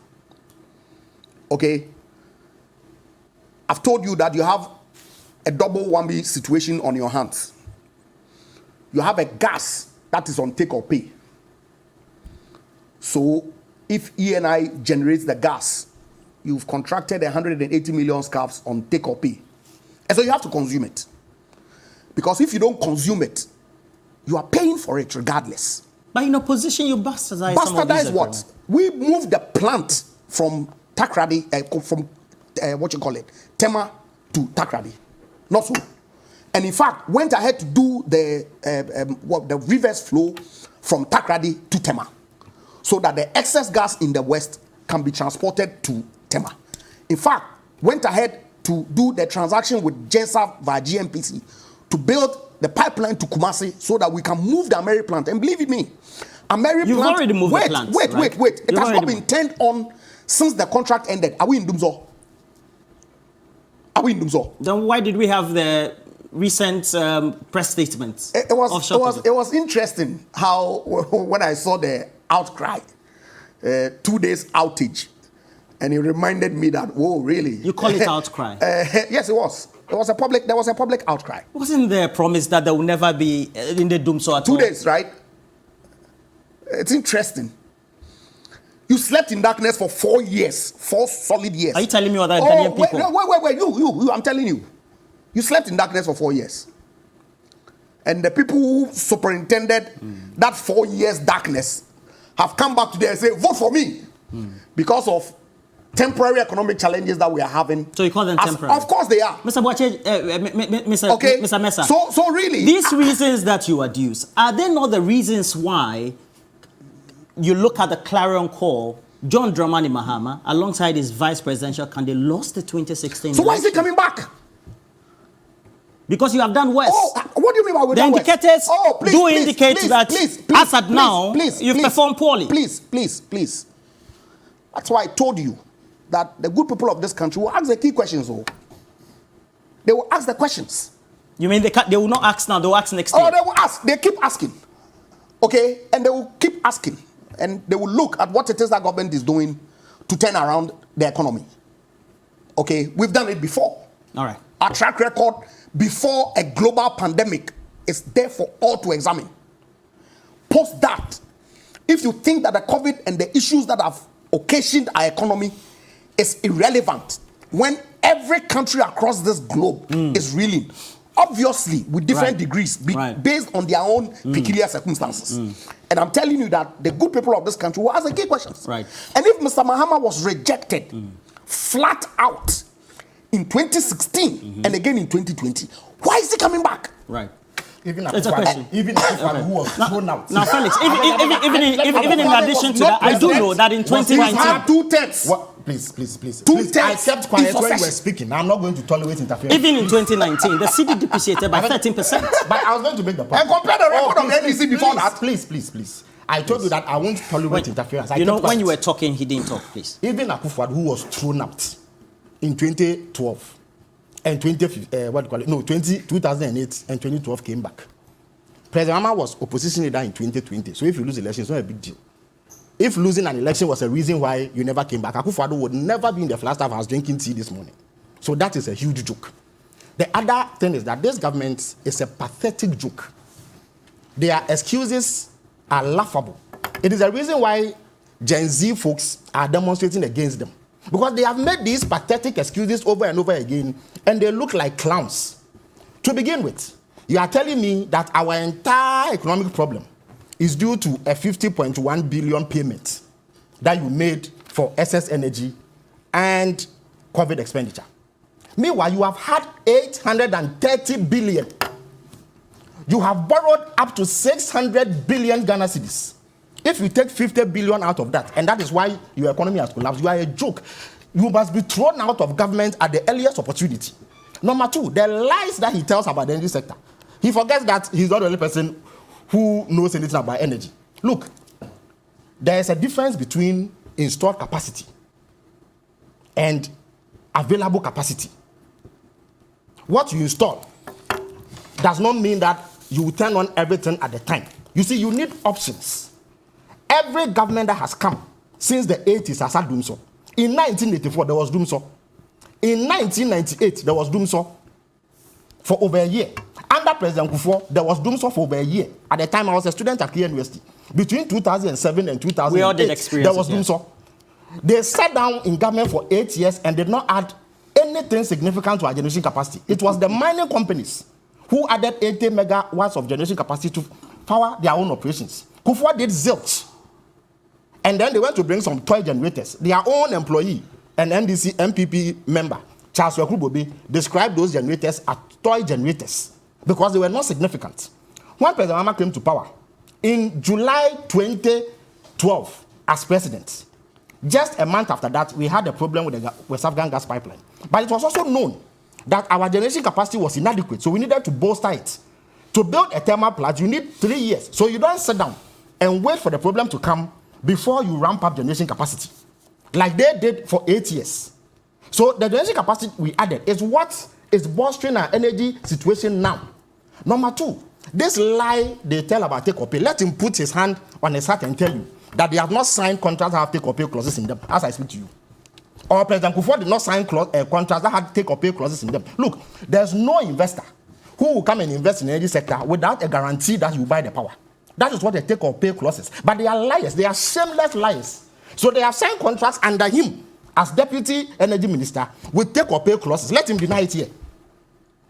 Okay? I've told you that you have a double whammy situation on your hands. You have a gas that is on take or pay. So if ENI generates the gas, you've contracted 180 million scraps on take or pay. And so you have to consume it. Because if you don't consume it, you are paying for it regardless. But in opposition, you bastardize some of these. Bastardize what? We moved the plant from Takrady, Tema to Takrady. Not so. And in fact, went ahead to do the reverse flow from Takrady to Tema, so that the excess gas in the west can be transported to Tema. In fact, went ahead to do the transaction with Gensa via GMPC to build the pipeline to Kumasi so that we can move the Ameri plant. And believe me, Ameri You've plant... already moved the plant. Wait. It has not been turned on since the contract ended. Are we in Dumzo? Then why did we have the recent press statements? It was interesting how when I saw the outcry, 2 days outage, and it reminded me that, whoa, really? You call it outcry? Yes, it was. There was a public outcry. Wasn't there a promise that there will never be in the Dumso at all? 2 days, right? It's interesting. You slept in darkness for 4 years, 4 solid years. Are you telling me what that Ghanaian people? Wait, you, I'm telling you. You slept in darkness for 4 years. And the people who superintended that 4 years darkness have come back today and say, vote for me. Because of temporary economic challenges that we are having. So you call them temporary? Of course they are. Mr. Boache, Mr. Mesa. So really... These reasons that you adduce, are they not the reasons why you look at the clarion call, John Dramani Mahama, alongside his vice presidential candidate, lost the 2016 So why is he coming back? Because you have done worse. Oh, what do you mean by the indicators indicate that as at now, you've performed poorly. Please. That's why I told you that the good people of this country will ask the key questions. They will ask the questions. You mean they will not ask now, they will ask next year? Oh, they will ask. They keep asking. Okay? And they will keep asking. and they will look at what it is that government is doing to turn around the economy. Okay, we've done it before. All right. Our track record before a global pandemic is there for all to examine. Post that, if you think that the COVID and the issues that have occasioned our economy is irrelevant, when every country across this globe is reeling, obviously with different degrees, based on their own peculiar circumstances. And I'm telling you that the good people of this country will ask the key questions. Right. And if Mr. Mahama was rejected flat out in 2016 and again in 2020, why is he coming back? Right. Even It's a question. Even who was thrown out. Now, Felix, even in addition to that, I do know that in 2019... Two-tenths. What? Please. Two-tenths. I kept quiet when you were speaking. I'm not going to tolerate interference. Even in 2019, the CD depreciated by 13%. But I was going to make the point. And compare the record of the NDC before that. Please. I told you that I won't tolerate interference. You know, when you were talking, he didn't talk, please. Even Akufo-Addo, who was thrown out in 2012 and 2008 and 2012 came back. President Mahama was opposition leader in 2020. So if you lose election, it's not a big deal. If losing an election was a reason why you never came back, Akufo-Addo would never be in the Flagstaff House drinking tea this morning. So that is a huge joke. The other thing is that this government is a pathetic joke. Their excuses are laughable. It is a reason why Gen Z folks are demonstrating against them. Because they have made these pathetic excuses over and over again, and they look like clowns. To begin with, you are telling me that our entire economic problem is due to a 50.1 billion payment that you made for SS Energy and COVID expenditure. Meanwhile, you have had 830 billion. You have borrowed up to 600 billion Ghana cedis. If you take 50 billion out of that, and that is why your economy has collapsed, you are a joke. You must be thrown out of government at the earliest opportunity. Number two, the lies that he tells about the energy sector. He forgets that he's not the only person who knows anything about energy. Look, there is a difference between installed capacity and available capacity. What you install does not mean that you will turn on everything at the time. You see, you need options. Every government that has come since the 80s has had doom so. In 1984, there was doom so. In 1998, there was doom so for over a year. Under President Kufuor, there was doom so for over a year. At the time, I was a student at Korea University. Between 2007 and 2008, we all did experience there was doom so. They sat down in government for 8 years and did not add anything significant to our generation capacity. It was the mining companies who added 80 megawatts of generation capacity to power their own operations. Kufuor did zilch. And then they went to bring some toy generators. Their own employee, an NDC NPP member, Charles Wekrubobi, described those generators as toy generators because they were not significant. When President Mahama came to power, in July 2012, as president, just a month after that, we had a problem with the West African gas pipeline. But it was also known that our generation capacity was inadequate, so we needed to bolster it. To build a thermal plant, you need 3 years. So you don't sit down and wait for the problem to come before you ramp up generation capacity, like they did for 8 years. So the generation capacity we added is what is bolstering our energy situation now. Number two, this lie they tell about take or pay, let him put his hand on his heart and tell you that they have not signed contracts that have take or pay clauses in them, as I speak to you. Or President Kufuor did not sign contracts that had take or pay clauses in them. Look, there's no investor who will come and invest in the energy sector without a guarantee that you buy the power. That is what they take or pay clauses. But they are liars. They are shameless liars. So they have signed contracts under him as Deputy Energy Minister with take or pay clauses. Let him deny it here.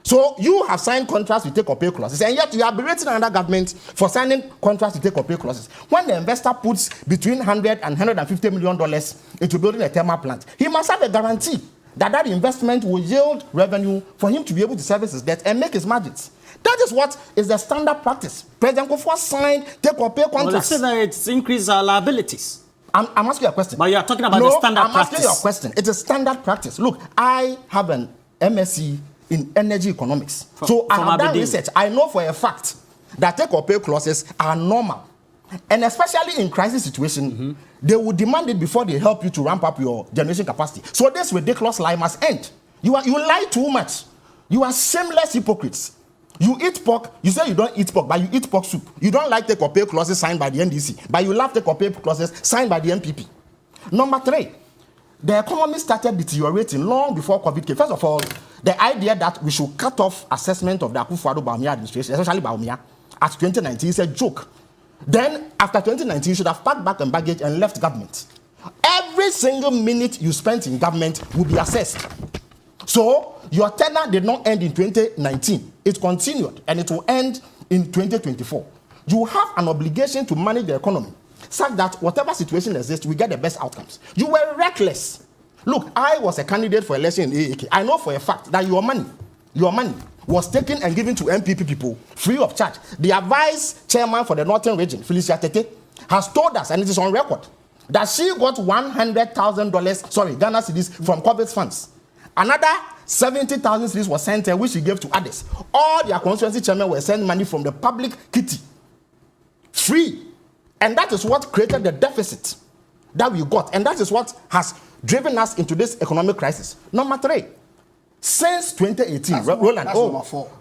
So you have signed contracts with take or pay clauses, and yet you are berating another government for signing contracts with take or pay clauses. When the investor puts between $100 and $150 million into building a thermal plant, he must have a guarantee that that investment will yield revenue for him to be able to service his debt and make his margins. That is what is the standard practice. President Kufuor signed take or pay contracts. Well, they say that it's increased our liabilities. I'm asking you a question. But you are talking about the standard practice. I'm asking you a question. It is standard practice. Look, I have an MSc in energy economics. So I have done research. I know for a fact that take or pay clauses are normal. And especially in crisis situation, they will demand it before they help you to ramp up your generation capacity. So this ridiculous lie must end. You lie too much. You are shameless hypocrites. You eat pork, you say you don't eat pork, but you eat pork soup. You don't like take or pay clauses signed by the NDC, but you love take or pay clauses signed by the NPP. Number 3, the economy started deteriorating long before COVID came. First of all, the idea that we should cut off assessment of the Akufo-Addo-Bawumia administration, especially Bawumia, at 2019 is a joke. Then, after 2019, you should have packed back and baggage and left government. Every single minute you spent in government will be assessed. So, your tenure did not end in 2019. It continued, and it will end in 2024. You have an obligation to manage the economy such that whatever situation exists, we get the best outcomes. You were reckless. Look, I was a candidate for election in AAK. I know for a fact that your money was taken and given to NPP people free of charge. The vice chairman for the Northern Region, Felicia Tete, has told us, and it is on record, that she got $100,000, Ghana cedis from COVID funds. Another 70,000 cedis was sent her, which she gave to others. All their constituency chairmen were sent money from the public kitty, free. And that is what created the deficit that we got. And that is what has driven us into this economic crisis. Number 3, since 2018, Roland. That's number 4.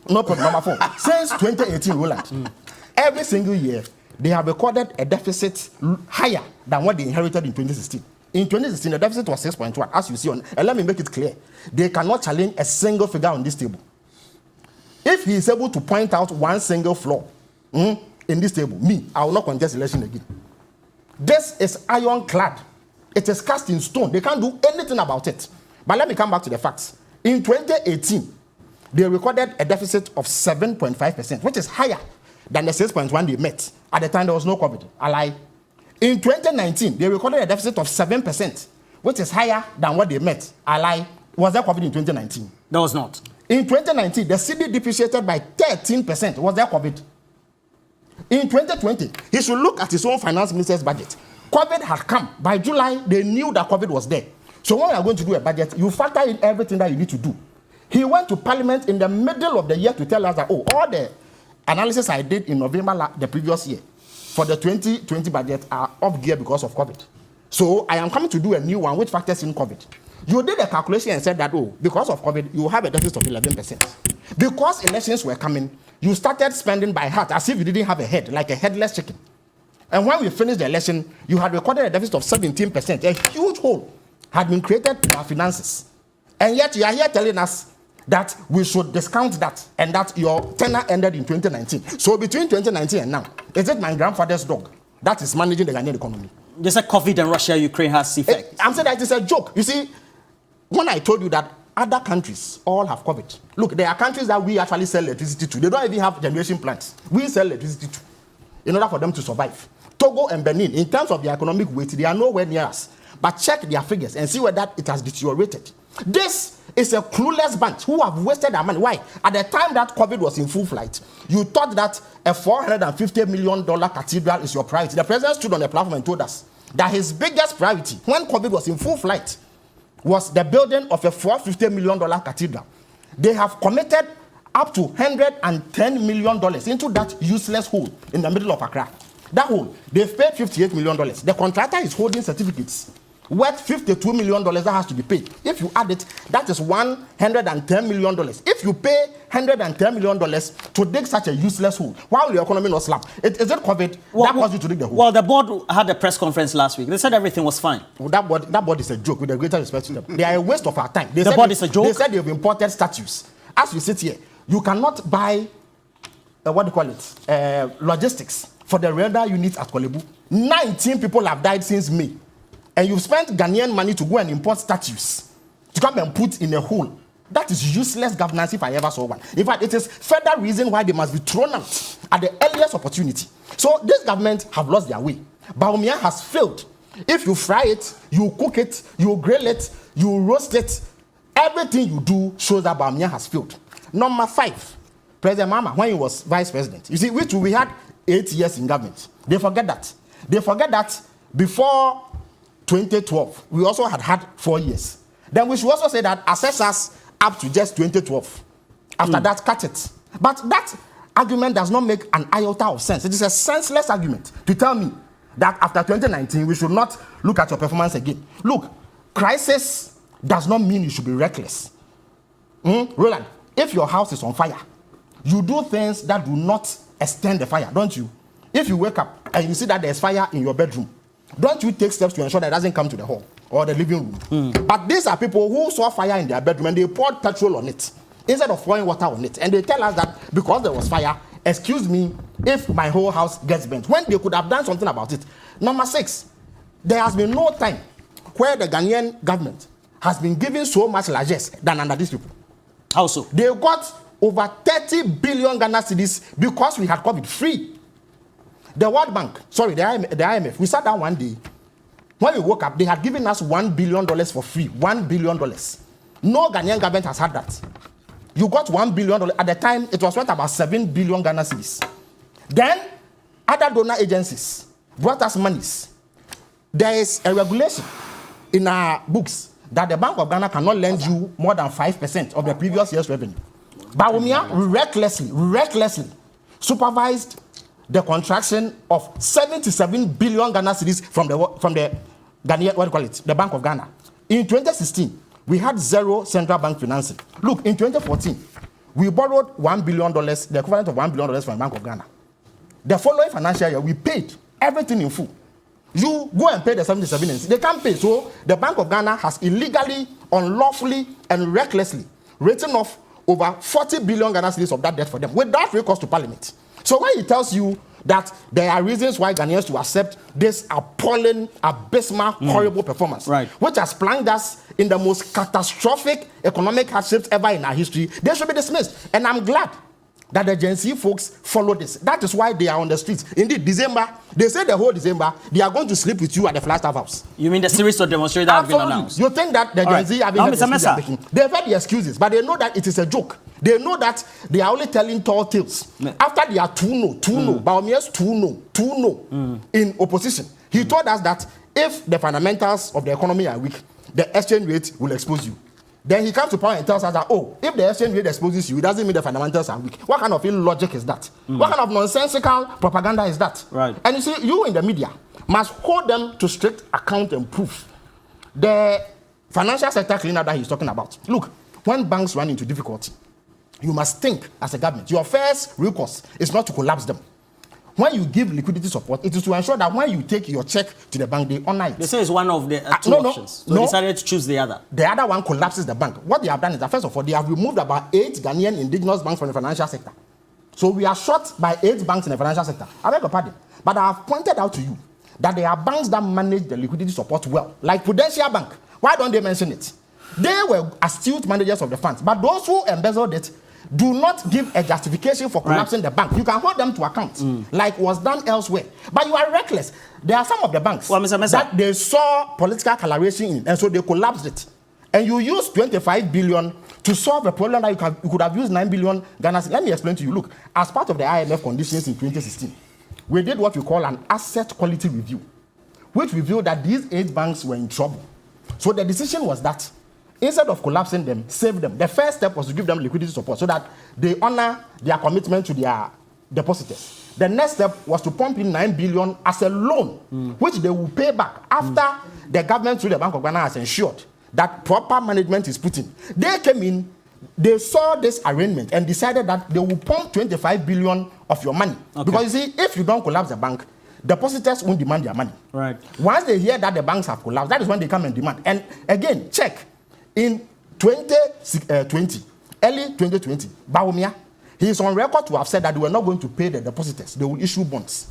No problem, number 4. Since 2018, Roland, every single year, they have recorded a deficit higher than what they inherited in 2016. In 2016, the deficit was 6.1, as you see on, and let me make it clear. They cannot challenge a single figure on this table. If he is able to point out one single flaw, in this table, I will not contest election again. This is ironclad. It is cast in stone. They can't do anything about it. But let me come back to the facts. In 2018, they recorded a deficit of 7.5%, which is higher than the 6.1 they met. At the time, there was no COVID. I lie. In 2019, they recorded a deficit of 7%, which is higher than what they met. I lie. Was there COVID in 2019? There was not. In 2019, the cedi depreciated by 13%. Was there COVID? In 2020, he should look at his own finance minister's budget. COVID had come. By July, they knew that COVID was there. So when we are going to do a budget, you factor in everything that you need to do. He went to Parliament in the middle of the year to tell us that, all the analysis I did in November the previous year for the 2020 budget are off gear because of COVID. So I am coming to do a new one which factors in COVID. You did a calculation and said that, because of COVID, you have a deficit of 11%. Because elections were coming, you started spending by heart as if you didn't have a head, like a headless chicken. And when we finished the election, you had recorded a deficit of 17%. A huge hole had been created in our finances. And yet you are here telling us that we should discount that and that your tenure ended in 2019. So between 2019 and now, is it my grandfather's dog that is managing the Ghanaian economy? They said COVID and Russia-Ukraine has effect. I'm saying that it's a joke. You see, when I told you that other countries all have COVID. Look, there are countries that we actually sell electricity to. They don't even have generation plants. We sell electricity to in order for them to survive. Togo and Benin, in terms of their economic weight, they are nowhere near us. But check their figures and see whether it has deteriorated. This is a clueless bunch who have wasted their money. Why? At the time that COVID was in full flight, you thought that a $450 million cathedral is your priority. The president stood on the platform and told us that his biggest priority when COVID was in full flight was the building of a $450 million cathedral. They have committed up to $110 million into that useless hole in the middle of Accra. That hole, they've paid $58 million. The contractor is holding certificates worth $52 million that has to be paid. If you add it, that is $110 million. If you pay $110 million to dig such a useless hole, why will the economy not slap? Is it COVID that caused you to dig the hole? Well, the board had a press conference last week. They said everything was fine. Well, that board is a joke, with a greater respect to them. They are a waste of our time. The board is a joke? They said they've imported statues. As we sit here, you cannot buy, logistics for the radar unit at Kolebu. 19 people have died since May. And you've spent Ghanaian money to go and import statues to come and put in a hole. That is useless governance if I ever saw one. In fact, it is further reason why they must be thrown out at the earliest opportunity. So this government have lost their way. Bawumia has failed. If you fry it, you cook it, you grill it, you roast it, everything you do shows that Bawumia has failed. Number 5, President Mama, when he was vice president, you see, we had 8 years in government. They forget that. They forget that before 2012, we also had 4 years. Then we should also say that assess us up to just 2012. After that, cut it. But that argument does not make an iota of sense. It is a senseless argument to tell me that after 2019, we should not look at your performance again. Look, crisis does not mean you should be reckless. Roland, if your house is on fire, you do things that do not extend the fire, don't you? If you wake up and you see that there's fire in your bedroom, don't you take steps to ensure that it doesn't come to the hall or the living room? But these are people who saw fire in their bedroom and they poured petrol on it instead of pouring water on it. And they tell us that because there was fire, excuse me if my whole house gets burnt, when they could have done something about it. Number 6, there has been no time where the Ghanaian government has been given so much largesse than under these people. How so? They got over 30 billion Ghana cedis because we had COVID free. The World Bank, sorry, the IMF, we sat down one day. When we woke up, they had given us $1 billion for free. $1 billion. No Ghanaian government has had that. You got $1 billion. At the time, it was worth about 7 billion Ghana cedis. Then, other donor agencies brought us monies. There is a regulation in our books that the Bank of Ghana cannot lend you more than 5% of the previous year's revenue. Bawumia recklessly supervised the contraction of 77 billion Ghana cedis from the Ghanaian, what do you call it, the Bank of Ghana. In 2016, we had zero central bank financing. Look, in 2014, we borrowed $1 billion, the equivalent of $1 billion from the Bank of Ghana. The following financial year, we paid everything in full. You go and pay the 77 cents. They can't pay. So the Bank of Ghana has illegally, unlawfully, and recklessly written off over 40 billion Ghana cedis of that debt for them without recourse to Parliament. So when he tells you that there are reasons why Ghanaians to accept this appalling, abysmal, horrible performance, which has plunged us in the most catastrophic economic hardships ever in our history, they should be dismissed. And I'm glad that the Gen Z folks follow this. That is why they are on the streets. Indeed, December, they say the whole December, they are going to sleep with you at the Flagstaff House. You mean the series of demonstrations that have been announced? You think that the Gen Z have heard the excuses? They've heard the excuses, but they know that it is a joke. They know that they are only telling tall tales. After they are two no, Bawumia's two no in opposition. He told us that if the fundamentals of the economy are weak, the exchange rate will expose you. Then he comes to power and tells us that, oh, if the exchange rate exposes you, it doesn't mean the fundamentals are weak. What kind of illogic is that? What kind of nonsensical propaganda is that? And you see, you in the media must hold them to strict account and proof. The financial sector cleanup that he's talking about. Look, when banks run into difficulty, you must think as a government. Your first recourse is not to collapse them. When you give liquidity support, it is to ensure that when you take your check to the bank, they honor it. They say it's one of the two options. So they decided to choose the other. The other one collapses the bank. What they have done is that, first of all, they have removed about 8 Ghanaian indigenous banks from the financial sector. So we are short by 8 banks in the financial sector. I beg your pardon. But I have pointed out to you that there are banks that manage the liquidity support well, like Prudential Bank. Why don't they mention it? They were astute managers of the funds, but those who embezzled it do not give a justification for collapsing the bank. You can hold them to account, like was done elsewhere. But you are reckless. There are some of the banks that they saw political coloration in, and so they collapsed it. And you use 25 billion to solve a problem that you could have used 9 billion Ghana. Let me explain to you. Look, as part of the IMF conditions in 2016, we did what we call an asset quality review, which revealed that these 8 banks were in trouble. So the decision was that instead of collapsing them, save them. The first step was to give them liquidity support so that they honor their commitment to their depositors. The next step was to pump in 9 billion as a loan, which they will pay back after the government through the Bank of Ghana has ensured that proper management is put in. They came in, they saw this arrangement and decided that they will pump 25 billion of your money. Because you see, if you don't collapse the bank, depositors won't demand their money. Once they hear that the banks have collapsed, that is when they come and demand. And again, check. In 2020, early 2020, Bawumia, he is on record to have said that they were not going to pay the depositors. They will issue bonds.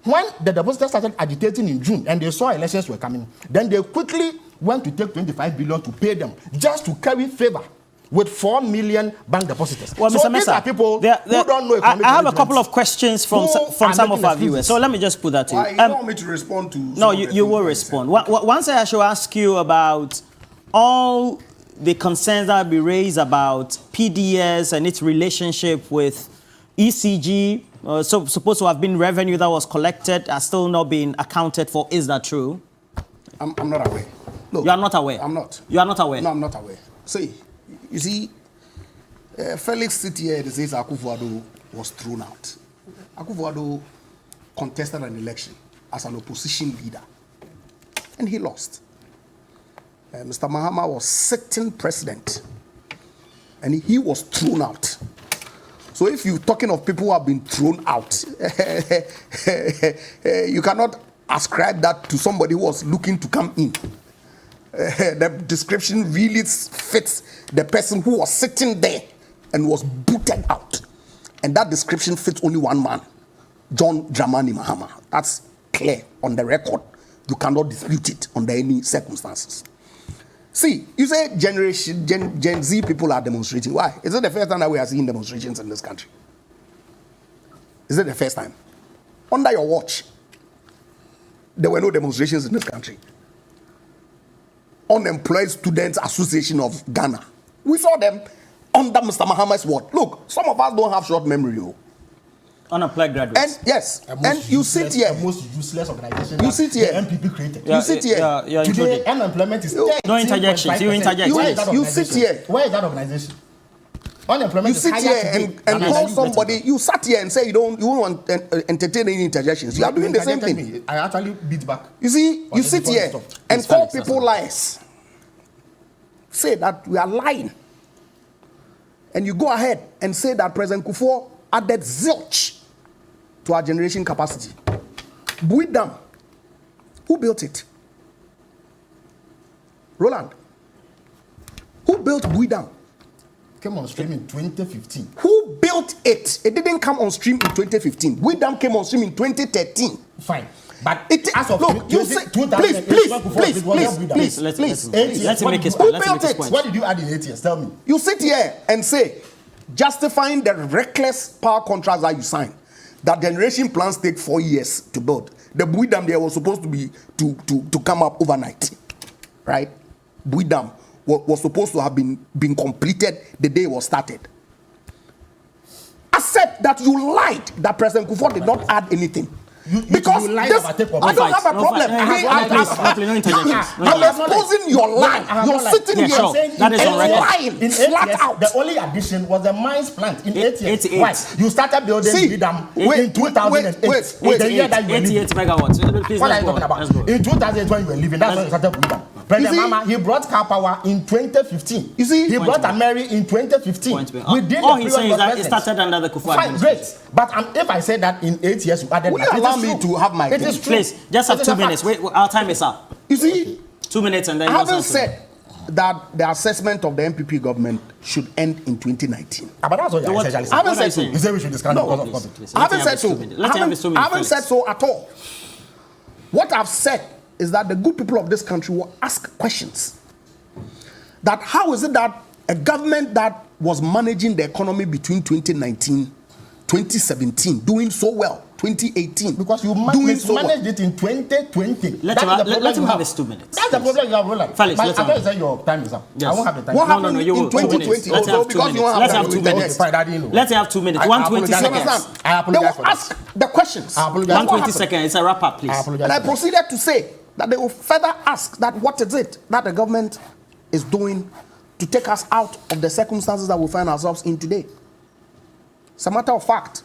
When the depositors started agitating in June and they saw elections were coming, then they quickly went to take 25 billion to pay them just to carry favor with 4 million bank depositors. Well, so Mr. these are people who don't know economic I have a couple of questions from some of our viewers. So let me just put that to you. You don't want me to respond to... No, you will respond. Once I should ask you about all the concerns that will be raised about PDS and its relationship with ECG, so supposed to have been revenue that was collected has still not been accounted for. Is that true? I'm not aware. Look, you are not aware? I'm not. You are not aware? No, I'm not aware. See, you see, Felix sit here and says Akufo-Addo was thrown out. Akufo-Addo contested an election as an opposition leader, and he lost. Mr. Mahama was sitting president, and he was thrown out. So if you're talking of people who have been thrown out, you cannot ascribe that to somebody who was looking to come in. The description really fits the person who was sitting there and was booted out. And that description fits only one man, John Dramani Mahama. That's clear on the record. You cannot dispute it under any circumstances. See, you say Gen Z people are demonstrating. Why? Is it the first time that we are seeing demonstrations in this country? Is it the first time? Under your watch, there were no demonstrations in this country. Unemployed Students Association of Ghana. We saw them under Mr. Mahama's watch. Look, some of us don't have short memory. Unemployed graduates. And yes, and you sit here. The most useless organization You sit here. the NPP created. You sit here. Today, unemployment is No interjections. You interject. You sit here. Where is that organization? Unemployment You sit here and call somebody. You sat here and say you don't want to entertain any interjections. You are doing the same thing. I actually beat back. You see, you sit here and call people liars. Say that we are lying. And you go ahead and say that President Kufuor added zilch to our generation capacity. Buidam. Who built it? Roland. Who built Buidam? Came on stream in 2015. Who built it? It didn't come on stream in 2015. Buidam came on stream in 2013. Fine. But It, as of look, you say, please, Let him make his Who point. built it? What did you add in 8 years? Tell me. You sit here and say, justifying the reckless power contracts that you signed, that generation plans take 4 years to build. The Buidam there was supposed to be to come up overnight, right? Buidam was supposed to have been completed the day it was started. Accept that you lied that President Kufuor did not add anything. Because lied this, about tape of I don't fight. have a problem. No interjections. I'm exposing your lie. You're sitting Yeah, here sure. That is on record. lying In 8 flat years, out. the only addition was the mines plant in 8 years. 88. Why? You started building Bidam in 2008. wait, the year that you were 88 leaving. megawatts. Please, What are let's you talking go. Let's about? go. In 2008 when you were leaving, that's when you started Bidam. President You see- Mama, he brought car power in 2015. You see- he brought Ameri in 2015. Point being. Within All the he's period saying is of that it president. started under the Kufuor Fine, administration. great. But if I say that in 8 years you added Will you that, it allow is me true. to have my It thing? is true. Please, just have It is 2 a fact. minutes. Wait, our time is up. You see, 2 minutes and then I you haven't answer. said that the assessment of the NPP government should end in 2019. But that's what you're What- essentially I haven't saying. said so. You say we should discount No, because of please. COVID. Please, I let him haven't have said his so. 2 minutes. Let him have his 2 I minutes. haven't said Felix. so at all. What I've said is that the good people of this country will ask questions. That how is it that a government that was managing the economy between 2019, 2017, doing so well, 2018, Because you doing so well. managed it in 2020. Let That's him the have- problem let him you have his 2 minutes. That's the problem you have, Roland. Felix, But let I him thought have- you said your time is up. Yes. I won't have the time. What No, happened you in will. 2020? Let's have 2 Because you minutes. don't Let's have have the 2 time. minutes. Fine, I didn't know. Let's have 2 minutes. I 120 apologize You for seconds. understand? I They apologize will for ask the questions. I apologize. That's what 120 happened. seconds. It's a wrap up, please. I apologize And I for that. proceeded to say that they will further ask that what is it that the government is doing to take us out of the circumstances that we find ourselves in today. It's a matter of fact.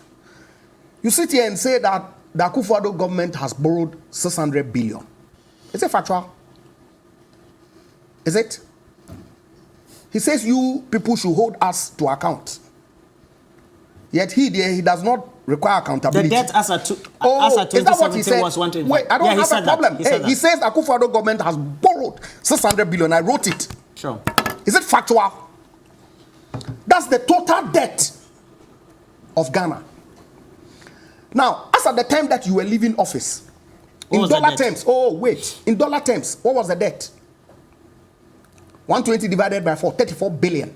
You sit here and say that the Akufo-Addo government has borrowed 600 billion. Is it factual? Is it? He says you people should hold us to account. Yet he does not require The accountability. debt as at is that what he 2017 said? was 120. Wait, I don't Yeah, he have said a that. problem. He said He that. says the Akufo-Addo government has borrowed 600 billion. I wrote it. Sure. Is it factual? That's the total debt of Ghana. Now, as at the time that you were leaving office, What in was the dollar debt? terms, in dollar terms, what was the debt? 120 divided by 4, 34 billion.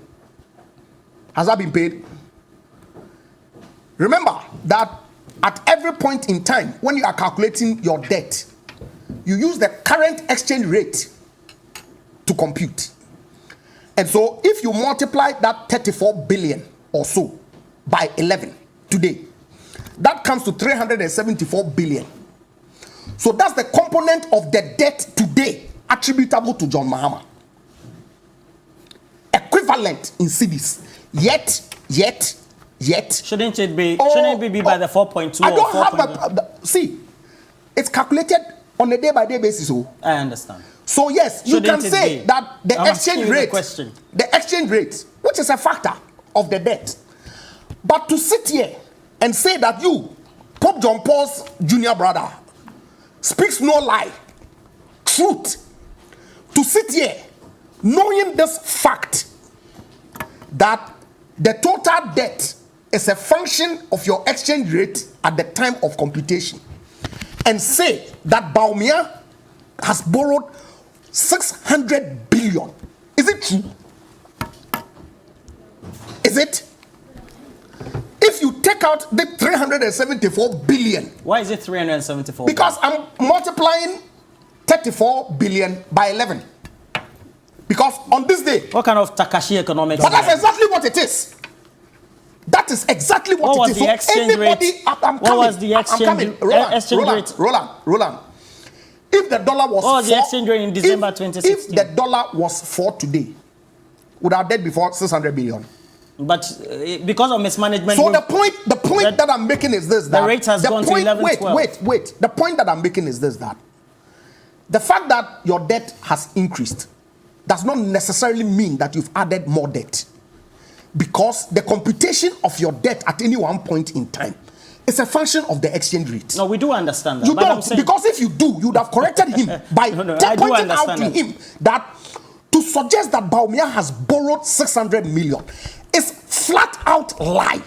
Has that been paid? Remember that at every point in time, when you are calculating your debt, you use the current exchange rate to compute. And so if you multiply that 34 billion or so by 11 today, that comes to 374 billion. So that's the component of the debt today attributable to John Mahama. Equivalent in cedis. Yet. Shouldn't it be by the 4.2 I or don't 4.2? have see, it's calculated on a day-by-day basis. I understand. So yes, you Shouldn't can it say be? that the I'm asking exchange you the rate, question. the exchange rate, which is a factor of the debt, But to sit here and say that you, Pope John Paul's junior brother, speaks no lie, truth, to sit here knowing this fact that the total debt is a function of your exchange rate at the time of computation, and say that Bawumia has borrowed 600 billion. Is it true? Is it? If you take out the 374 billion. Why is it 374 because billion? I'm multiplying 34 billion by 11. Because on this day. What kind of Takashi economics? But that's exactly what it is. That is exactly what it is. What was the exchange rate? What was the exchange rate? Roland. If the dollar was what was the exchange rate in December 2016? If the dollar was 4 today, would our debt be 600 billion? But because of mismanagement. So the point that I'm making is this: that the rate has gone to 11, 12. Wait. The point that I'm making is this: that the fact that your debt has increased does not necessarily mean that you've added more debt, because the computation of your debt at any one point in time is a function of the exchange rate. No, we do understand that. You don't, because if you do, you'd have corrected him by pointing out to him that to suggest that Bawumia has borrowed 600 million is flat out lie.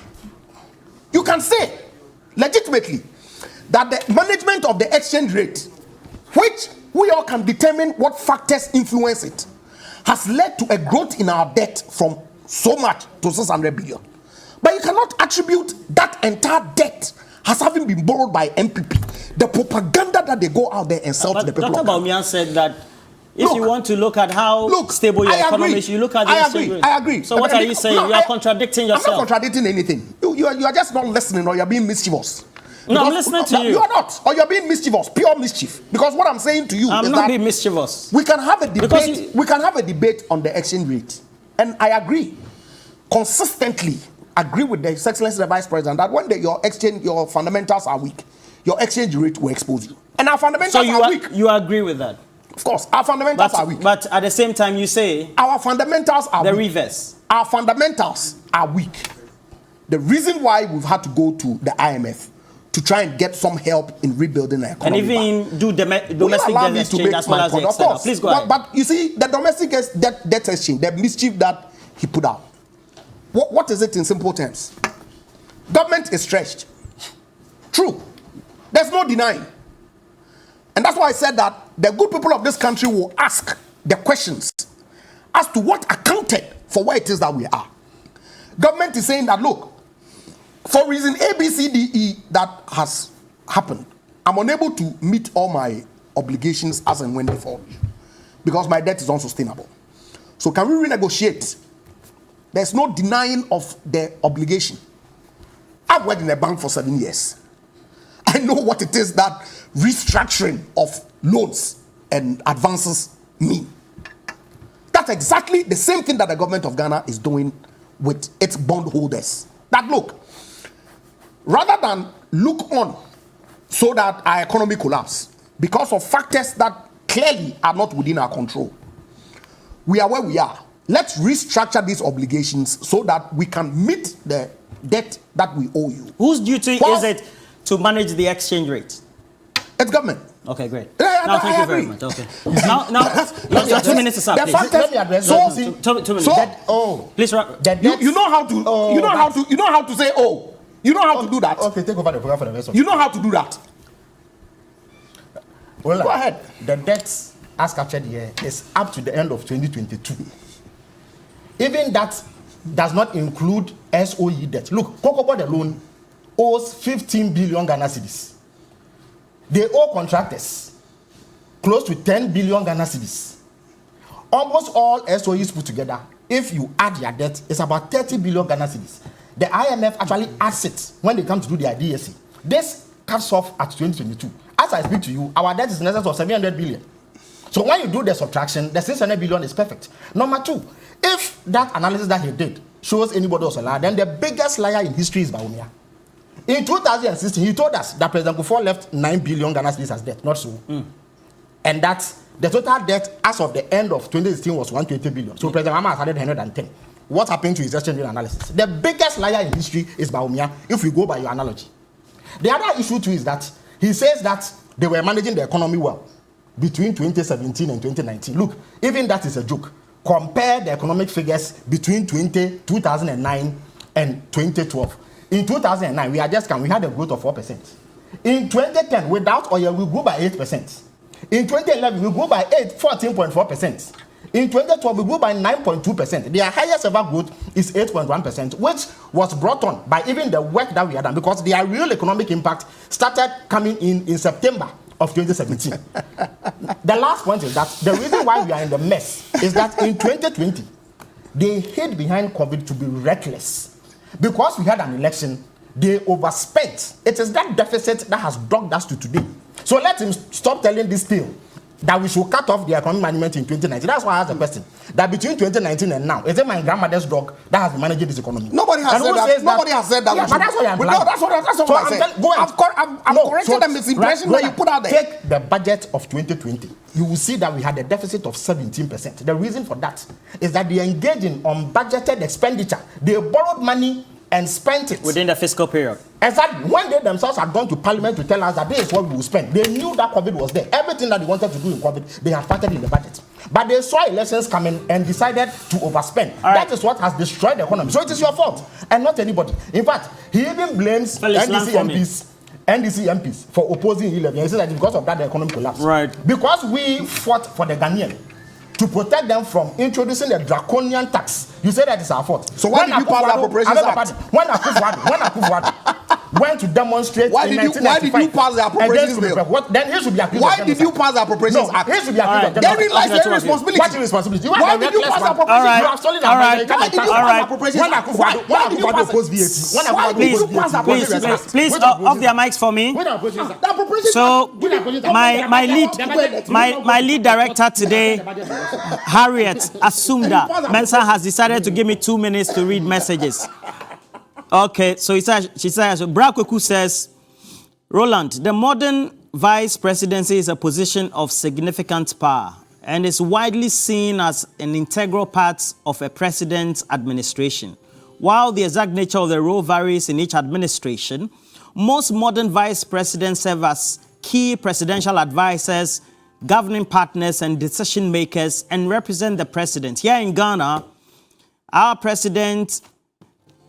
You can say legitimately that the management of the exchange rate, which we all can determine what factors influence it, has led to a growth in our debt from so much to 600 billion. But you cannot attribute that entire debt as having been borrowed by NPP. The propaganda that they go out there and sell to the people. Dr. Bawumia said that if you want to look at how stable your economy is, you look at the exchange rate. I agree. So what are you saying? You are contradicting yourself. I'm not contradicting anything. You are just not listening, or you're being mischievous. No, I'm listening to you. You are not. Or you're being mischievous, pure mischief. Because what I'm saying to you is not being mischievous. We can have a debate. We can have a debate on the exchange rate. And I agree. Consistently agree with the Excellency the Vice President that when your fundamentals are weak, your exchange rate will expose you. And our fundamentals are weak. You agree with that? Of course, our fundamentals are weak. But at the same time, you say our fundamentals are the weak. reverse. Our fundamentals are weak. The reason why we've had to go to the IMF to try and get some help in rebuilding the economy. And even do domestic debt exchange as well as the external. Please go ahead. But you see, the domestic debt exchange, the mischief that he put out. What is it in simple terms? Government is stretched. True. There's no denying. And that's why I said that the good people of this country will ask the questions as to what accounted for where it is that we are. Government is saying that, look, for reason A, B, C, D, E that has happened, I'm unable to meet all my obligations as and when they fall, because my debt is unsustainable. So can we renegotiate? There's no denying of the obligation. I've worked in a bank for 7 years. I know what it is that restructuring of loans and advances mean. That's exactly the same thing that the government of Ghana is doing with its bondholders. That look, rather than look on so that our economy collapses because of factors that clearly are not within our control, we are where we are. Let's restructure these obligations so that we can meet the debt that we owe you. Whose duty is it to manage the exchange rate? It's government. Okay, great. Now, thank you very much. Okay. now, your 2 minutes is up. Please. Let me address Two minutes. Please, you know how to. You know how to say oh. You know how to do that. Okay, take over the program for the rest of you know how to do that. Well, go ahead. The debt as captured here is up to the end of 2022. Even that does not include SOE debt. Look, Kokobo the loan owes 15 billion Ghana cedis. They owe contractors close to 10 billion Ghana cedis. Almost all SOEs put together, if you add their debt, it's about 30 billion Ghana cedis. The IMF actually adds it when they come to do their DSC. This cuts off at 2022. As I speak to you, our debt is in excess of 700 billion. So when you do the subtraction, the 600 billion is perfect. Number two, if that analysis that he did shows anybody was a liar, then the biggest liar in history is Bawumia. In 2016, he told us that President Kufuor left 9 billion Ghana cedis as debt, not so. And that the total debt as of the end of 2016 was 120 billion. So President Mahama has added 110. what happened to his exchange rate analysis. The biggest liar in history is Bawumia, if we go by your analogy. The other issue too is that he says that they were managing the economy well between 2017 and 2019. Look, even that is a joke. Compare the economic figures between 2009 and 2012. In 2009, we had a growth of 4%. In 2010, without oil, we grew by 8%. In 2011, we grew by 14.4%. In 2012, we grew by 9.2%. Their highest ever growth is 8.1%, which was brought on by even the work that we had done, because their real economic impact started coming in September of 2017. The last point is that the reason why we are in the mess is that in 2020, they hid behind COVID to be reckless. Because we had an election, they overspent. It is that deficit that has dogged us to today. So let him stop telling this tale that we should cut off the economic management in 2019. That's why I asked the question. That between 2019 and now, is it my grandmother's dog that has been managing this economy? Nobody has said that. Nobody has said that. Yeah, but that's what I'm No, that's what I said. I'm correcting the misimpression that you put out there. Take the budget of 2020. You will see that we had a deficit of 17%. The reason for that is that they engaged in unbudgeted expenditure. They borrowed money and spent it within the fiscal period. Exactly. When they themselves had gone to parliament to tell us that this is what we will spend, they knew that COVID was there. Everything that they wanted to do in COVID, they had factored in the budget. But they saw elections coming and decided to overspend. That is what has destroyed the economy. So it is your fault and not anybody. In fact, he even blames NDC MPs for opposing 11. He says that because of that, the economy collapsed. Right. Because we fought for the Ghanaian to protect them from introducing the draconian tax. You say that is our fault. So why did you pass the Appropriations Act? When Akufo-Addo went to demonstrate why did you pass the Appropriations Bill? Then he should be accused. Why did you pass the Appropriations Act? He should be accused of genocide. Therein lies the responsibility. What responsibility? Why did you pass the Appropriations? You have stolen All right. Why did you pass the Appropriations Act? Why did you pass opposed VAT? Why did you pass the Appropriations Act? Please, off their mics for me. So my lead director today, Harriet Asumda Mensah, has decided to give me 2 minutes to read messages. Okay, so she says, Brakweku says, Roland, the modern vice presidency is a position of significant power and is widely seen as an integral part of a president's administration. While the exact nature of the role varies in each administration, most modern vice presidents serve as key presidential advisors, governing partners, and decision makers, and represent the president. Here in Ghana, our president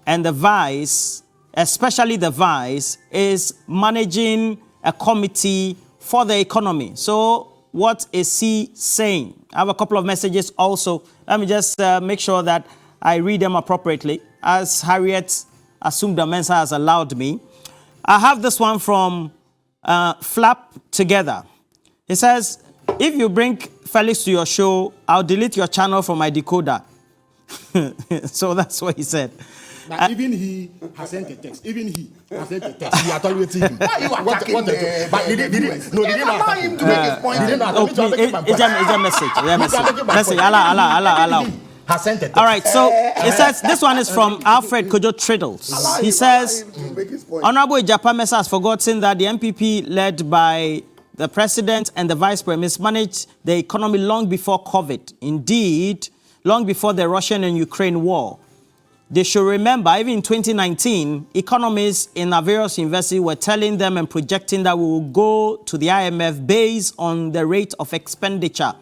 and the vice, especially the vice, is managing a committee for the economy. So what is he saying? I have a couple of messages also. Let me just make sure that I read them appropriately, as Harriet Asumda Mensah has allowed me. I have this one from Flap Together. He says, if you bring Felix to your show, I'll delete your channel from my decoder. So that's what he said. But even he has sent a text. Even he has sent a text. We are tolerating him. Why are you attacking him? But did not allow him to make his point. It's a message. Message. Allah. Has sent a text. All right, so it says, this one is from Alfred Kojo Triddles. He says, Honorable Ijapa Mensah has forgotten that the NPP, led by the president and the vice president, mismanaged the economy long before COVID. Indeed, long before the Russian and Ukraine war. They should remember, even in 2019, economists in our various universities were telling them and projecting that we will go to the IMF based on the rate of expenditure.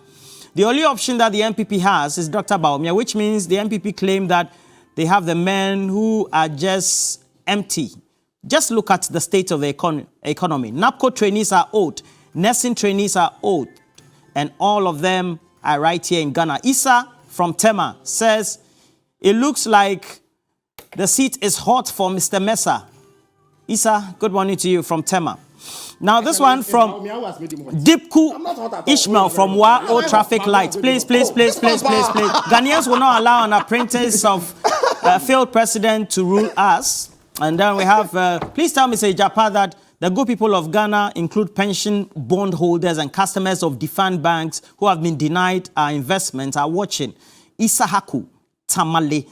The only option that the NPP has is Dr. Bawumia, which means the NPP claim that they have the men who are just empty. Just look at the state of the economy. NAPCO trainees are old. Nursing trainees are old. And all of them are right here in Ghana. Issa from Tema says, it looks like the seat is hot for Mr. Mensah. Issa, good morning to you from Tema. Now this one from Dipku Ishmael from Old Traffic Lights. Please. Ghanaians will not allow an apprentice of failed president to rule us. And then we have, please tell Mr. Ijapa that the good people of Ghana include pension bondholders and customers of defunct banks who have been denied our investments are watching. Issa Haku Tamale.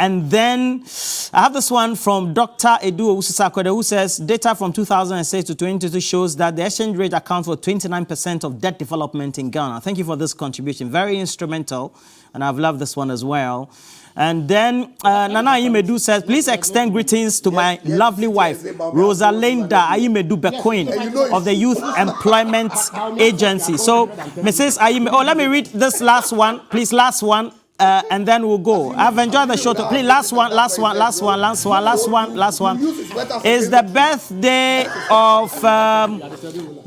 And then I have this one from Dr. Edu Usisakwede, who says data from 2006 to 2022 shows that the exchange rate accounts for 29% of debt development in Ghana. Thank you for this contribution. Very instrumental, and I've loved this one as well. And then Nana Ayimedu says, please extend greetings to my lovely wife, Rosalinda Ayimedu Bequin of the Youth Employment Agency. So, Mrs. Ayimedu, let me read this last one, please, last one. And then we'll go. I've enjoyed the show. Please, last one. Is the birthday of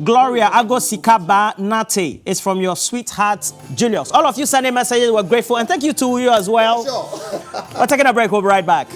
Gloria Agosikaba Nate. It's from your sweetheart, Julius. All of you sending messages, we're grateful. And thank you to you as well. We're taking a break. We'll be right back.